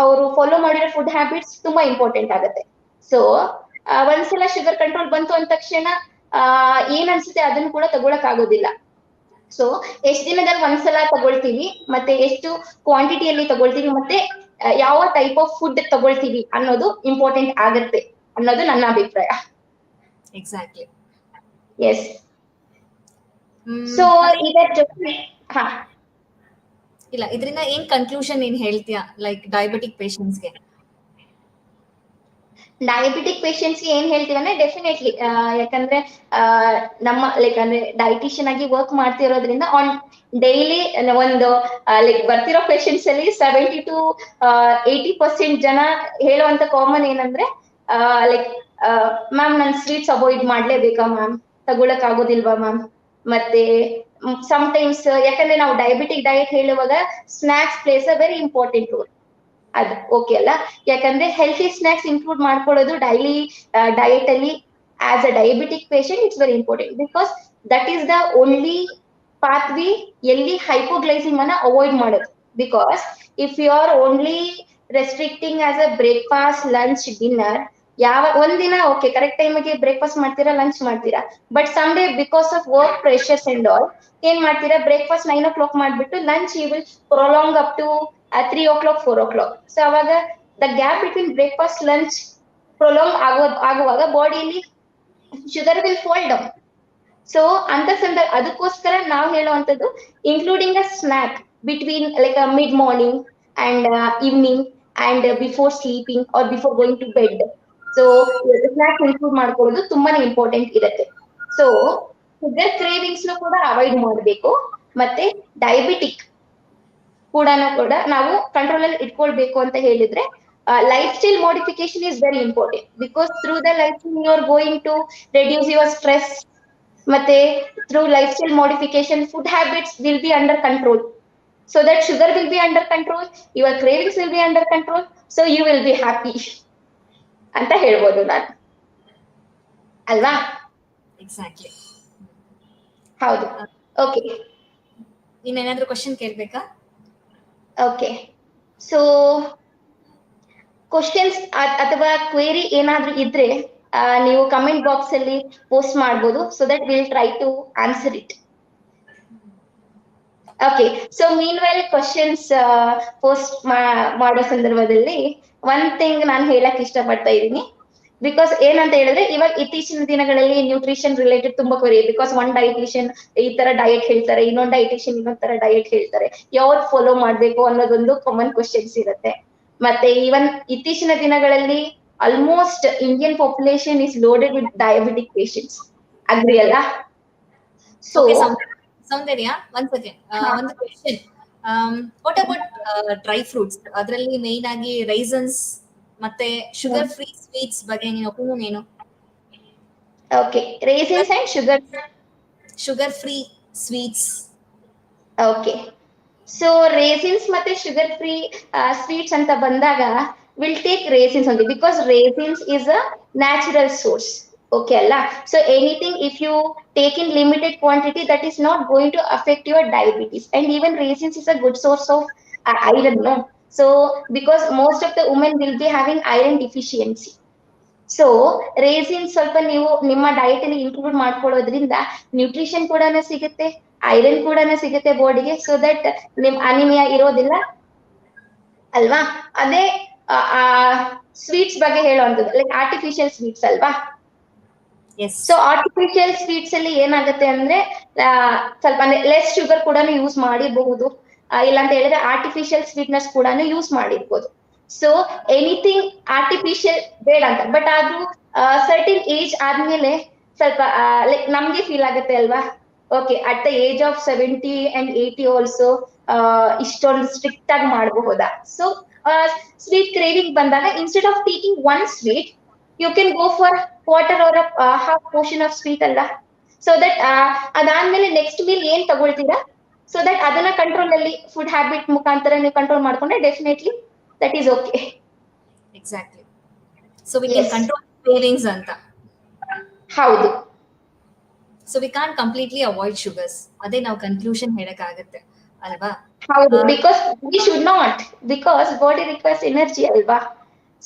ಅವರು ಫಾಲೋ ಮಾಡಿರೋ ಫುಡ್ ಹ್ಯಾಬಿಟ್ಸ್ ತುಂಬಾ ಇಂಪಾರ್ಟೆಂಟ್ ಆಗುತ್ತೆ. ಸೊ ಒಂದ್ಸಲ ಶುಗರ್ ಕಂಟ್ರೋಲ್ ಬಂತು ಅಂದ ತಕ್ಷಣ ಏನ್ ಅನ್ಸುತ್ತೆ ಅದನ್ನು ಕೂಡ ತಗೊಳಕ್ ಆಗೋದಿಲ್ಲ. ಸೊ ಎಷ್ಟ್ ದಿನದಲ್ಲಿ ಒಂದ್ಸಲ ತಗೊಳ್ತೀವಿ, ಮತ್ತೆ ಎಷ್ಟು ಕ್ವಾಂಟಿಟಿಯಲ್ಲಿ ತಗೊಳ್ತೀವಿ, ಮತ್ತೆ ಯಾವ ಟೈಪ್ ಆಫ್ ಫುಡ್ ತಗೊಳ್ತೀವಿ ಅನ್ನೋದು ಇಂಪಾರ್ಟೆಂಟ್ ಆಗುತ್ತೆ ಅನ್ನೋದು ನನ್ನ ಅಭಿಪ್ರಾಯ. ಎಕ್ಸಾಕ್ಟ್ಲಿ. ಎಸ್. ಸೊ ಇದರ ಜೊತೆ ಇಲ್ಲ, ಇದರಿಂದ ಏನ್ ಕನ್ಕ್ಲೂಷನ್ ಏನ್ ಹೇಳ್ತೀಯಾ, ಲೈಕ್ ಡಯಾಬಿಟಿಕ್ ಪೇಷಂಟ್ಸ್ಗೆ? ಡಯಾಬಿಟಿಕ್ ಪೇಷಂಟ್ಸ್ಗೆ ಏನ್ ಹೇಳ್ತೀವಿ ಅಂದ್ರೆ, ಡೆಫಿನೆಟ್ಲಿ ಯಾಕಂದ್ರೆ ನಮ್ಮ ಲೈಕ್ ಅಂದ್ರೆ ಡೈಟಿಷಿಯನ್ ಆಗಿ ವರ್ಕ್ ಮಾಡ್ತಿರೋದ್ರಿಂದ ಆನ್ ಡೈಲಿ ಒಂದು ಲೈಕ್ ಬರ್ತಿರೋ ಪೇಷಂಟ್ಸ್ ಅಲ್ಲಿ 70 to 80% ಜನ ಹೇಳುವಂತ ಕಾಮನ್ ಏನಂದ್ರೆ, ಲೈಕ್ ಮ್ಯಾಮ್ ನನ್ ಸ್ವೀಟ್ಸ್ ಅವಾಯ್ಡ್ ಮಾಡ್ಲೇಬೇಕಾ ಮ್ಯಾಮ್, ತಗೊಳಕ್ ಆಗೋದಿಲ್ವಾ ಮ್ಯಾಮ್? ಮತ್ತೆ ಸಮ್ಟೈಮ್ಸ್ ಯಾಕಂದ್ರೆ ನಾವು ಡಯಾಬಿಟಿಕ್ ಡಯಟ್ ಹೇಳುವಾಗ snacks plays a very important role. ಅದು ಓಕೆ ಅಲ್ಲ, ಯಾಕಂದ್ರೆ ಹೆಲ್ತಿ ಸ್ನಾಕ್ಸ್ ಇನ್ಕ್ಲೂಡ್ ಮಾಡ್ಕೊಳ್ಳೋದು ಡೈಲಿ ಡಯಟ್ ಅಲ್ಲಿ as a diabetic patient it's very important, because that is the only pathway ಎಲ್ಲಿ ಹೈಪೋಗ್ಲೈಸಿಮ್ ಅನ್ನ ಅವಾಯ್ಡ್ ಮಾಡೋದು. Because if you are only restricting as a breakfast, lunch, dinner, ಯಾವ ಒಂದಿನ ಓಕೆ ಕರೆಕ್ಟ್ ಟೈಮಿಗೆ ಬ್ರೇಕ್ಫಾಸ್ಟ್ ಮಾಡ್ತೀರಾ, ಲಂಚ್ ಮಾಡ್ತೀರಾ, but some day because of work pressures and all ಏನ್ ಮಾಡ್ತೀರಾ, ಬ್ರೇಕ್ಫಾಸ್ಟ್ 9 o'clock ಮಾಡ್ಬಿಟ್ಟು lunch you will prolong up to 3 o'clock 4 o'clock. So ಅವಾಗ the gap between breakfast lunch prolong ಆಗುವಾಗ ಬಾಡಿಯಲ್ಲಿ sugar will fall down. So ಅಂತ ಸಂದರ್ಭ ಅದಕ್ಕೋಸ್ಕರ ನಾವು ಹೇಳುವಂತದ್ದು including a snack between like mid morning and evening and before sleeping or before going to bed. So snacks include ಮಾಡ್ಕೊಳ್ಳೋದು ತುಂಬಾನೇ ಇಂಪಾರ್ಟೆಂಟ್ ಇರುತ್ತೆ. ಸೊ ಶುಗರ್ ಕ್ರೇವಿಂಗ್ಸ್ ಕೂಡ ಅವಾಯ್ಡ್ ಮಾಡಬೇಕು, ಮತ್ತೆ ಡಯಾಬಿಟಿಕ್ ಕೂಡ ನಾವು ಕಂಟ್ರೋಲ್ ಅಲ್ಲಿ ಇಟ್ಕೊಳ್ಬೇಕು ಅಂತ ಹೇಳಿದ್ರೆ lifestyle modification is very important, because through the lifestyle you are going to reduce your stress. ಮತ್ತೆ through lifestyle modification, food habits will be under control, so that sugar will be under control, your cravings will be under control, so you will be happy ಅಂತ ಹೇಳ್ಬೋದು ನಾನು, ಅಲ್ವಾ? ಎಕ್ಸಾಕ್ಟ್ಲಿ. ಹೌದು. ಓಕೆ, ಇನ್ನೇನಾದ್ರೂ ಕ್ವಶನ್ ಕೇಳ್ಬೇಕಾ? ಓಕೆ. ಸೊ ಕ್ವಶನ್ಸ್ ಅಥವಾ ಕ್ವೇರಿ ಏನಾದ್ರೂ ಇದ್ರೆ ನೀವು ಕಮೆಂಟ್ ಬಾಕ್ಸ್ ಅಲ್ಲಿ ಪೋಸ್ಟ್ ಮಾಡ್ಬೋದು, so that will try to answer it. Okay, so meanwhile questions post ಮಾಡೋ ಸಂದರ್ಭದಲ್ಲಿ ಒನ್ ಥಿಂಗ್ ನಾನು ಹೇಳಕ್ ಇಷ್ಟಪಡ್ತಾ ಇದ್ದೀನಿ. ಬಿಕಾಸ್ ಏನಂತ ಹೇಳಿದ್ರೆ, ಇವಾಗ ಇತ್ತೀಚಿನ ದಿನಗಳಲ್ಲಿ ನ್ಯೂಟ್ರಿಷನ್ ರಿಲೇಟೆಡ್ ತುಂಬಾ ಕ್ವೆರಿ, ಬಿಕಾಸ್ ಒನ್ ಡೈಟಿಷಿಯನ್ ಈ ತರ ಡಯಟ್ ಹೇಳ್ತಾರೆ, ಇನ್ನೊಂದು ಡೈಟಿಷಿಯನ್ ಇನ್ನೊಂದ್ ತರ ಡಯಟ್ ಹೇಳ್ತಾರೆ, ಯಾವ್ದು ಫಾಲೋ ಮಾಡ್ಬೇಕು ಅನ್ನೋದೊಂದು ಕಾಮನ್ ಕ್ವಶನ್ಸ್ ಇರುತ್ತೆ. ಮತ್ತೆ ಈವನ್ ಇತ್ತೀಚಿನ ದಿನಗಳಲ್ಲಿ almost Indian population is loaded with diabetic patients. Agree ಅಲ್ಲ? ಸೊ ಸೌಂದರ್ಯ, ಒಂದ್ ಸೆಕೆಂಡ್, ಒಂದು question. What about dry fruits? ಅದರಲ್ಲಿ ಮೇನ್ ಆಗಿ ರೈಸನ್ಸ್ ಮತ್ತೆ ಶುಗರ್ ಫ್ರೀ ಸ್ವೀಟ್ಸ್ ಬಗ್ಗೆ ನಿನ್ನ ಒಪಿನಿಯನ್ ಏನು? Okay, raisins and sugar free sweets. Okay, so raisins ಮತ್ತೆ ಶುಗರ್ ಫ್ರೀ ಸ್ವೀಟ್ಸ್ ಅಂತ ಬಂದಾಗ will take raisins only, because raisins is a natural source. Okay ಅಲ್ಲ? So anything if you take in limited quantity, that is not going to affect your diabetes. And even raisins is a good source of iron, no? So because most of the women will be having iron deficiency, so raisins ಸ್ವಲ್ಪ ನೀವು ನಿಮ್ಮ ಡಯಟ್ ಅಲ್ಲಿ ಇನ್ಕ್ಲೂಡ್ ಮಾಡ್ಕೊಳ್ಳೋದ್ರಿಂದ ನ್ಯೂಟ್ರಿಷನ್ ಕೂಡ ಸಿಗುತ್ತೆ, ಐರನ್ ಕೂಡ ಸಿಗುತ್ತೆ ಬಾಡಿಗೆ, ಸೊ ದಟ್ ನಿಮ್ ಅನಿಮಿಯಾ ಇರೋದಿಲ್ಲ, ಅಲ್ವಾ? ಅದೇ ಸ್ವೀಟ್ಸ್ ಬಗ್ಗೆ ಹೇಳುವಂಥದ್ದು ಲೈಕ್ ಆರ್ಟಿಫಿಷಿಯಲ್ ಸ್ವೀಟ್ಸ್ ಅಲ್ವಾ? ಸೊ ಆರ್ಟಿಫಿಷಿಯಲ್ ಸ್ವೀಟ್ಸ್ ಅಲ್ಲಿ ಏನಾಗುತ್ತೆ ಅಂದ್ರೆ ಸ್ವಲ್ಪ ಅಂದ್ರೆ ಲೆಸ್ ಶುಗರ್ ಕೂಡ ಯೂಸ್ ಮಾಡಿರಬಹುದು, ಇಲ್ಲ ಅಂತ ಹೇಳಿದ್ರೆ ಆರ್ಟಿಫಿಷಿಯಲ್ ಸ್ವೀಟ್ನೆಸ್ ಕೂಡ ಯೂಸ್ ಮಾಡಿರ್ಬೋದು. ಸೊ ಎನಿಥಿಂಗ್ ಆರ್ಟಿಫಿಷಿಯಲ್ ಬೇಡ ಅಂತ, ಬಟ್ ಆದ್ರೂ ಸರ್ಟಿನ್ ಏಜ್ ಆದ್ಮೇಲೆ ಸ್ವಲ್ಪ ಲೈಕ್ ನಮ್ಗೆ ಫೀಲ್ ಆಗುತ್ತೆ ಅಲ್ವಾ, okay at the age of 70 and 80 also ಇಷ್ಟೊಂದು ಸ್ಟ್ರಿಕ್ಟ್ ಆಗಿ ಮಾಡಬಹುದಾ? ಸೊ ಸ್ವೀಟ್ ಕ್ರೇವಿಂಗ್ ಬಂದಾಗ instead of taking one sweet, you can go for quarter or half portion of sweet ಅಲ್ಲ, ಸೊ ದಟ್ ಅದಾದ್ಮೇಲೆ ನೆಕ್ಸ್ಟ್ ಮೀಲ್ ಏನ್ ತಗೊಳ್ತೀರಾ, ಸೊ ದಟ್ ಅದನ್ನ ಕಂಟ್ರೋಲ್ ಅಲ್ಲಿ ಫುಡ್ ಹ್ಯಾಬಿಟ್ ಮುಖಾಂತರ ನೀವು ಕಂಟ್ರೋಲ್ ಮಾಡ್ಕೊಂಡ್ರೆ definitely that is okay. Exactly. So we can control cravings anta. ಹೌದು. So we can't completely avoid sugars. ಅದೇ ನಾವು ಕನ್ಕ್ಲೂಷನ್ ಹೇಳಕ್ ಆಗುತ್ತೆ ಅಲ್ವಾ? ಹೌದು, because we should not, because body requires energy ಅಲ್ವಾ?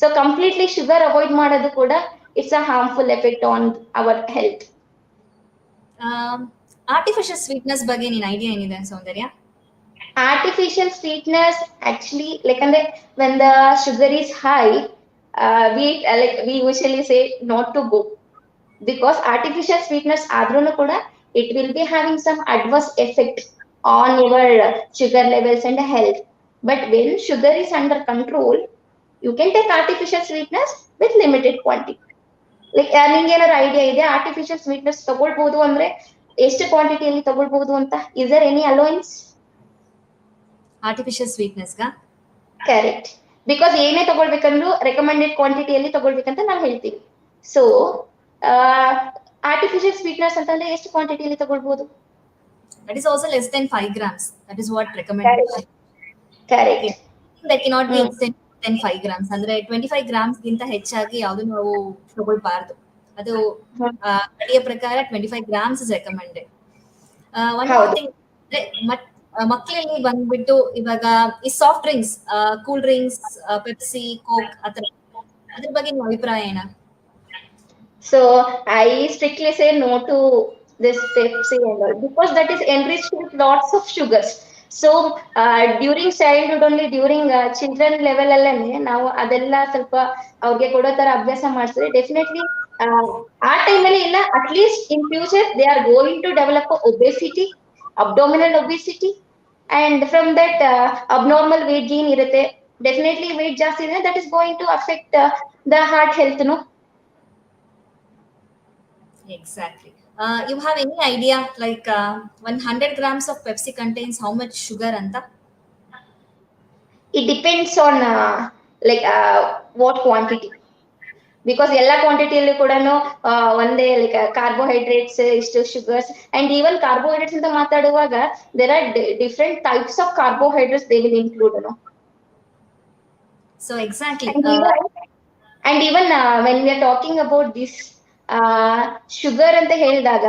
So completely sugar avoid ಮಾಡೋದು ಕೂಡ it's a harmful effect on our health. Artificial sweetness ಬಗ್ಗೆ ನಿನ್ನ ಐಡಿಯಾ ಏನಿದೆ ಸೌಂದರ್ಯ? Artificial sweetness actually, like when the sugar is high, we usually say not to go, because artificial sweetness adrunu kuda it will be having some adverse effect on your sugar levels and health. But when sugar is under control, you can take artificial sweetness with limited quantity. Like ನಿಂಗೆ ಏನಾದ್ರು ಐಡಿಯಾ ಇದೆ ಆರ್ಟಿಫಿಷಿಯಲ್ ಸ್ವೀಟ್ನೆಸ್ ತಗೊಳ್ಬಹುದು ಅಂದ್ರೆ ಎಷ್ಟು ಕ್ವಾಂಟಿಟಿಯಲ್ಲಿ ತಗೊಳ್ಬಹುದು ಅಂತ? is there any allowance artificial sweetness ಗ? ಕರೆಕ್ಟ್, ಬಿಕಾಸ್ ಏನೇ ತಗೊಳ್ಬೇಕಂದ್ರೂ ರೆಕಮೆಂಡೆಡ್ ಕ್ವಾಂಟಿಟಿಯಲ್ಲಿ ತಗೊಳ್ಬೇಕಂತ ನಾವು ಹೇಳ್ತೀವಿ. ಸೊ ಆರ್ಟಿಫಿಷಿಯಲ್ ಸ್ವೀಟ್ನೆಸ್ ಅಂತಂದ್ರೆ ಎಷ್ಟು ಕ್ವಾಂಟಿಟಿಯಲ್ಲಿ ತಗೊಳ್ಬಹುದು? That is also less than 5 grams. That is what recommendation. Correct. Okay. That cannot be extended than 5 grams. ಅಂದ್ರೆ 25 grams ಗಿಂತ ಹೆಚ್ಚಾಗಿ ಯಾವುದು ನಾವು ತಗೊಳ್ಬಾರ್ದು. ಅದು ಅಡಿಯ ಪ್ರಕಾರ 25 grams is recommended. One more thing, ಮಕ್ಕಳಲ್ಲಿ ಬಂದ್ಬಿಟ್ಟು ಇವಾಗ ಈ soft drinks, cool drinks, Pepsi, Coke ಅದ್ರ ಬಗ್ಗೆ ನಿಮ್ಮ ಅಭಿಪ್ರಾಯ ಏನ? So I strictly say no to this Pepsi and all, because that is enriched with lots of sugars. So during childhood only, during children level allane ನಾವು ಅದೆಲ್ಲ ಸ್ವಲ್ಪ ಅವ್ರಿಗೆ ಕೊಡೋ ತರ ಅಭ್ಯಾಸ ಮಾಡಿಸಿದ್ರೆ ಡೆಫಿನೆಟ್ಲಿ ಆ ಟೈಮಲ್ಲಿ ಇಲ್ಲ, at least in future they are going to develop obesity, abdominal obesity, and from that abnormal weight gain irutte. Definitely weight ಜಾಸ್ತಿ ಇದೆ, that is going to affect the heart health, no? Exactly. You have any idea like 100 grams of Pepsi contains how much sugar anta? It depends on like what quantity. Because ಎಲ್ಲಾ ಕ್ವಾಂಟಿಟಿಯಲ್ಲಿ ಕೂಡ ಒಂದೇ ಲೈಕ್ ಕಾರ್ಬೋಹೈಡ್ರೇಟ್ಸ್ ಇಷ್ಟು ಶುಗರ್ಸ್ ಅಂಡ್ ಈವನ್ ಕಾರ್ಬೋಹೈಡ್ರೇಟ್ಸ್ ಅಂತ ಮಾತಾಡುವಾಗ there are different types of carbohydrates they will include. So exactly. And even when we are talking about this sugar ಅಂತ ಹೇಳಿದಾಗ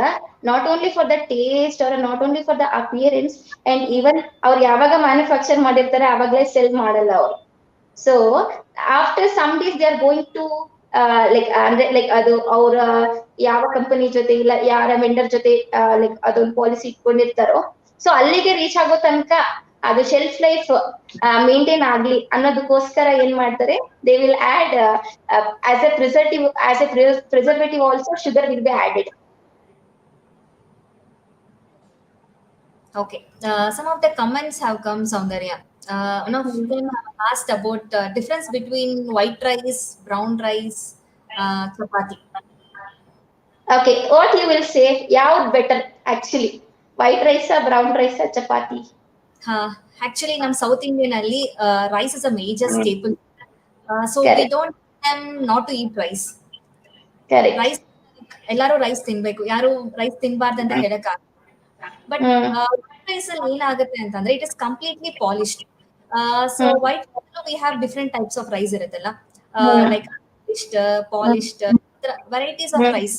not only for the taste or not only for the appearance and even ಅವ್ರು ಯಾವಾಗ ಮ್ಯಾನುಫ್ಯಾಕ್ಚರ್ ಮಾಡಿರ್ತಾರೆ ಆವಾಗಲೇ ಸೆಲ್ ಮಾಡಲ್ಲ ಅವರು. So after some days they are going to like ಅಂದ್ರೆ ಲೈಕ್ ಅದು ಅವರ ಯಾವ ಕಂಪನಿ ಜೊತೆ ಇಲ್ಲ ಯಾರ ವೆಂಡರ್ ಜೊತೆ ಲೈಕ್ ಅದೊಂದು ಪಾಲಿಸಿ ಇಟ್ಕೊಂಡಿರ್ತಾರೋ ಸೊ ಅಲ್ಲಿಗೆ ರೀಚ್ ಆಗೋ ತನಕ ಅದು ಶೆಲ್ಫ್ ಲೈಫ್ ಮೇಂಟೈನ್ ಆಗ್ಲಿ ಅನ್ನೋದಕ್ಕೋಸ್ಕರ ಏನ್ ಮಾಡ್ತಾರೆ, they will add as a preservative also sugar will be added. Okay. Some of the comments have come, Soundarya. One of them have asked about difference between white rice, brown rice, chapati. Okay, what you will say? Yaud better actually? White rice or brown rice or chapati? Actually, ನಮ್ಮ South Indian ಅಲ್ಲಿ rice is a major staple. So Correct. we don't want them not to eat rice. Correct. Rice ಎಲ್ಲರೂ ರೈಸ್ ತಿನ್ಬೇಕು, ಯಾರು ರೈಸ್ ತಿನ್ಬಾರ್ದು ಅಂತ ಹೇಳಕ್ಕಾಗಲ್ಲ. ಬಟ್ ವೈಟ್ ರೈಸ್ ಅಲ್ಲಿ ಏನಾಗುತ್ತೆ ಅಂತಂದ್ರೆ it is completely polished. So white we have different types of rice ಇರುತ್ತಲ್ಲ, like polished varieties of rice.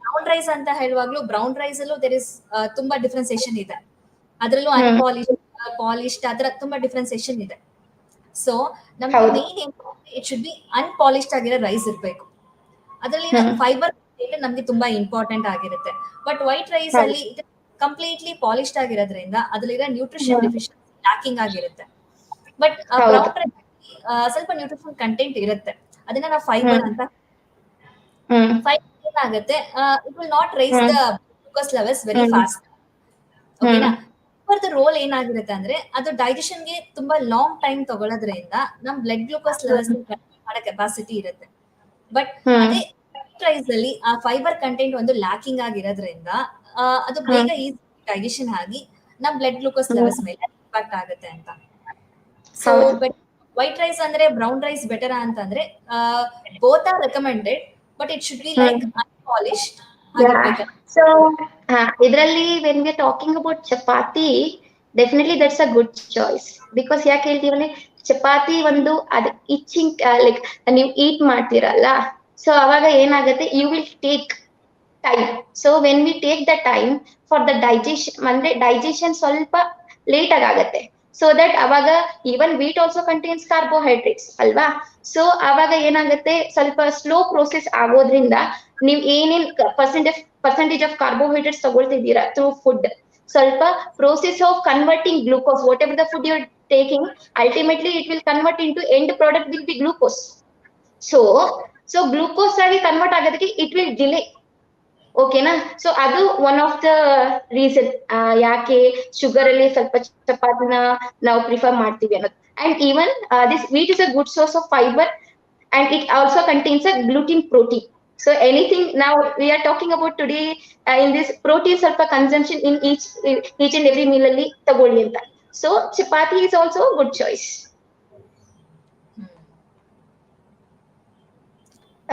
Brown rice ಅಂತ ಹೇಳುವಾಗ್ಲೂ ಬ್ರೌನ್ ರೈಸ್ ಅಲ್ಲೂ ದೇರ್ ಇಸ್ ತುಂಬಾ ಡಿಫ್ರೆನ್ಸಿಯೇಷನ್ ಇದೆ. ಅದರಲ್ಲೂ ಅನ್ಪಾಲಿಶ್ಡ್ ಪಾಲಿಶ್ಡ್ ಆ ತರ ತುಂಬಾ ಡಿಫ್ರೆನ್ಸಿಯೇಷನ್ ಇದೆ. ಸೊ ನಮ್ಗೆ main it should be unpolished ಆಗಿರೋ ರೈಸ್ ಇರಬೇಕು. ಅದರಲ್ಲಿ ಫೈಬರ್ ನಮ್ಗೆ ತುಂಬಾ ಇಂಪಾರ್ಟೆಂಟ್ ಆಗಿರುತ್ತೆ. ಬಟ್ ವೈಟ್ ರೈಸ್ ಅಲ್ಲಿ ಕಂಪ್ಲೀಟ್ಲಿ ಪಾಲಿಶ್ಡ್ ಆಗಿರೋದ್ರಿಂದ ಅದರಲ್ಲಿರೋ ನ್ಯೂಟ್ರಿಷನ್ ಡೆಫಿಷಿಯನ್ಸಿ ಲ್ಯಾಕಿಂಗ್ ಆಗಿರುತ್ತೆ. ಬಟ್ ಬ್ರೌನ್ ರೈಸ್ ಸ್ವಲ್ಪ ನ್ಯೂಟ್ರಿಷನ್ ಕಂಟೆಂಟ್ ಇರುತ್ತೆ, ಅದನ್ನ ನಾವು ಫೈಬರ್ ಅಂತ. ಫೈಬರ್ ಏನಾಗುತ್ತೆ, it will not rise the glucose levels very fast. ಓಕೆನಾ? ಫೈಬರ್ದ ರೋಲ್ ಏನಾಗಿರುತ್ತೆ ಅಂದ್ರೆ ಅದು ಡೈಜೆಷನ್ಗೆ ತುಂಬಾ ಲಾಂಗ್ ಟೈಮ್ ತಗೊಳ್ಳೋದ್ರಿಂದ ನಮ್ ಬ್ಲಡ್ ಗ್ಲೂಕೋಸ್ ಲೆವೆಲ್ಸ್ ಮಾಡೋ ಕೆಪಾಸಿಟಿ ಇರುತ್ತೆ. ಬಟ್ ಅದೇ ರೈಸ್ ಅಲ್ಲಿ ಆ ಫೈಬರ್ ಕಂಟೆಂಟ್ ಒಂದು ಲ್ಯಾಕಿಂಗ್ ಆಗಿರೋದ್ರಿಂದ ಅದು ಬೇಗ ಈಸಿ ಡೈಜೆಷನ್ ಆಗಿ ನಮ್ ಬ್ಲಡ್ ಗ್ಲೂಕೋಸ್ ಲೆವೆಲ್ಸ್ ಮೇಲೆ ಇಂಪ್ಯಾಕ್ಟ್ ಆಗುತ್ತೆ ಅಂತ. ಸೊ ವೈಟ್ ರೈಸ್ ಅಂದ್ರೆ ಬ್ರೌನ್ ರೈಸ್ ಬೆಟರ್ ಅಂತಂದ್ರೆ both are recommended, but it should be like unpolished ಆಗಿರ್ಬೇಕು. ಸೊ ಇದರಲ್ಲಿ when we are talking about chapati, definitely that's a good choice. Because ಯಾಕೆ ಹೇಳ್ತೀವಿ, ಚಪಾತಿ ಒಂದು ಅದು ಇಚ್ಚಿಂಗ್ ಲೈಕ್ ನೀವು ಈಟ್ ಮಾಡ್ತೀರಲ್ಲ, ಸೊ ಅವಾಗ ಏನಾಗುತ್ತೆ, you will take time. So when we take the time for the digestion, ಅಂದ್ರೆ ಡೈಜೆಷನ್ ಸ್ವಲ್ಪ ಲೇಟ್ ಆಗತ್ತೆ. ಸೊ ದಟ್ ಅವಾಗ even wheat also contains carbohydrates ಅಲ್ವಾ. ಸೊ ಅವಾಗ ಏನಾಗುತ್ತೆ, ಸ್ವಲ್ಪ ಸ್ಲೋ ಪ್ರೋಸೆಸ್ ಆಗೋದ್ರಿಂದ ನೀವು ಏನೇನ್ ಪರ್ಸೆಂಟೇಜ್ ಆಫ್ ಕಾರ್ಬೋಹೈಡ್ರೇಟ್ಸ್ ತಗೊಳ್ತಿದ್ದೀರಾ ಥ್ರೂ ಫುಡ್, ಸ್ವಲ್ಪ process of converting glucose, whatever the food you are taking, ultimately it will convert into end product will be glucose. So glucose ಆಗಿ ಕನ್ವರ್ಟ್ ಆಗೋದಕ್ಕೆ it will delay. ಓಕೆನಾ? ಸೊ ಅದು ಒನ್ ಆಫ್ ದ ರೀಸನ್ ಯಾಕೆ ಶುಗರ್ ಅಲ್ಲಿ ಸ್ವಲ್ಪ ಚಪಾತಿನ ನಾವು ಪ್ರಿಫರ್ ಮಾಡ್ತೀವಿ ಅನ್ನೋದು. And even this wheat is a good source of fibre and it also contains a gluten protein. So anything now we are talking about today in this protein ಸ್ವಲ್ಪ consumption in each and every meal ಅಲ್ಲಿ ತಗೊಳ್ಳಿ ಅಂತ. So chapati is also a good choice.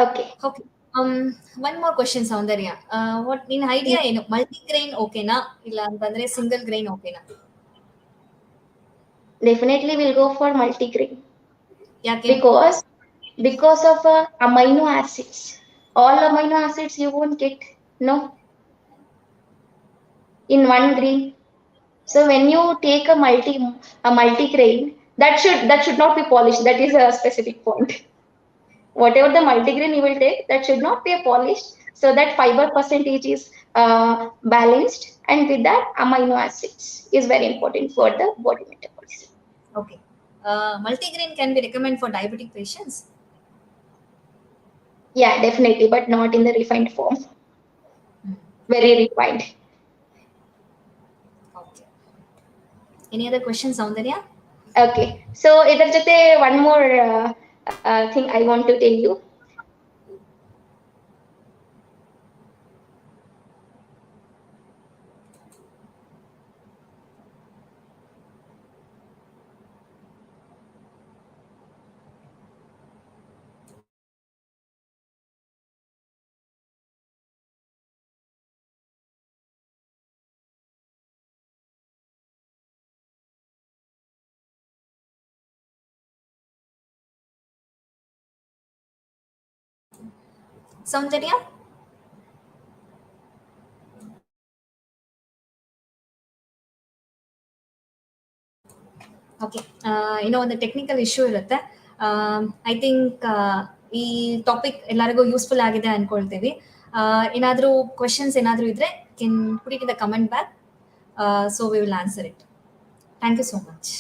Okay. One more question, Soundarya. What in idea ಏನು, ಮಲ್ಟಿಗ್ರೈನ್ ಓಕೆನಾ ಇಲ್ಲ ಅಂತಂದ್ರೆ ಸಿಂಗಲ್ ಗ್ರೈನ್ ಓಕೆನಾ? Definitely we'll go for multigrain. ಯಾಕೆ? Because of amino acids. All amino acids you won't get, no, in one grain. So when you take a multigrain, that should not be polished. That is a specific point. Whatever the multigrain you will take, that should not be polished, so that fiber percentage is balanced, and with that amino acids is very important for the body metabolism. Okay. Multigrain can be recommended for diabetic patients? Yeah, definitely, but not in the refined form. Very refined. Okay. Any other questions, Soundarya? Okay. So idar jote one more thing I want to tell you. Soundarya? Okay, ಏನೋ ಒಂದು ಟೆಕ್ನಿಕಲ್ ಇಶ್ಯೂ ಇರುತ್ತೆ. ಐ ಥಿಂಕ್ ಈ ಟಾಪಿಕ್ ಎಲ್ಲರಿಗೂ ಯೂಸ್ಫುಲ್ ಆಗಿದೆ ಅನ್ಕೊಳ್ತೀವಿ. ಏನಾದರೂ ಕ್ವೆಶನ್ಸ್ ಏನಾದರೂ ಇದ್ರೆ can put it in the comment bag, so we will answer it. Thank you so much.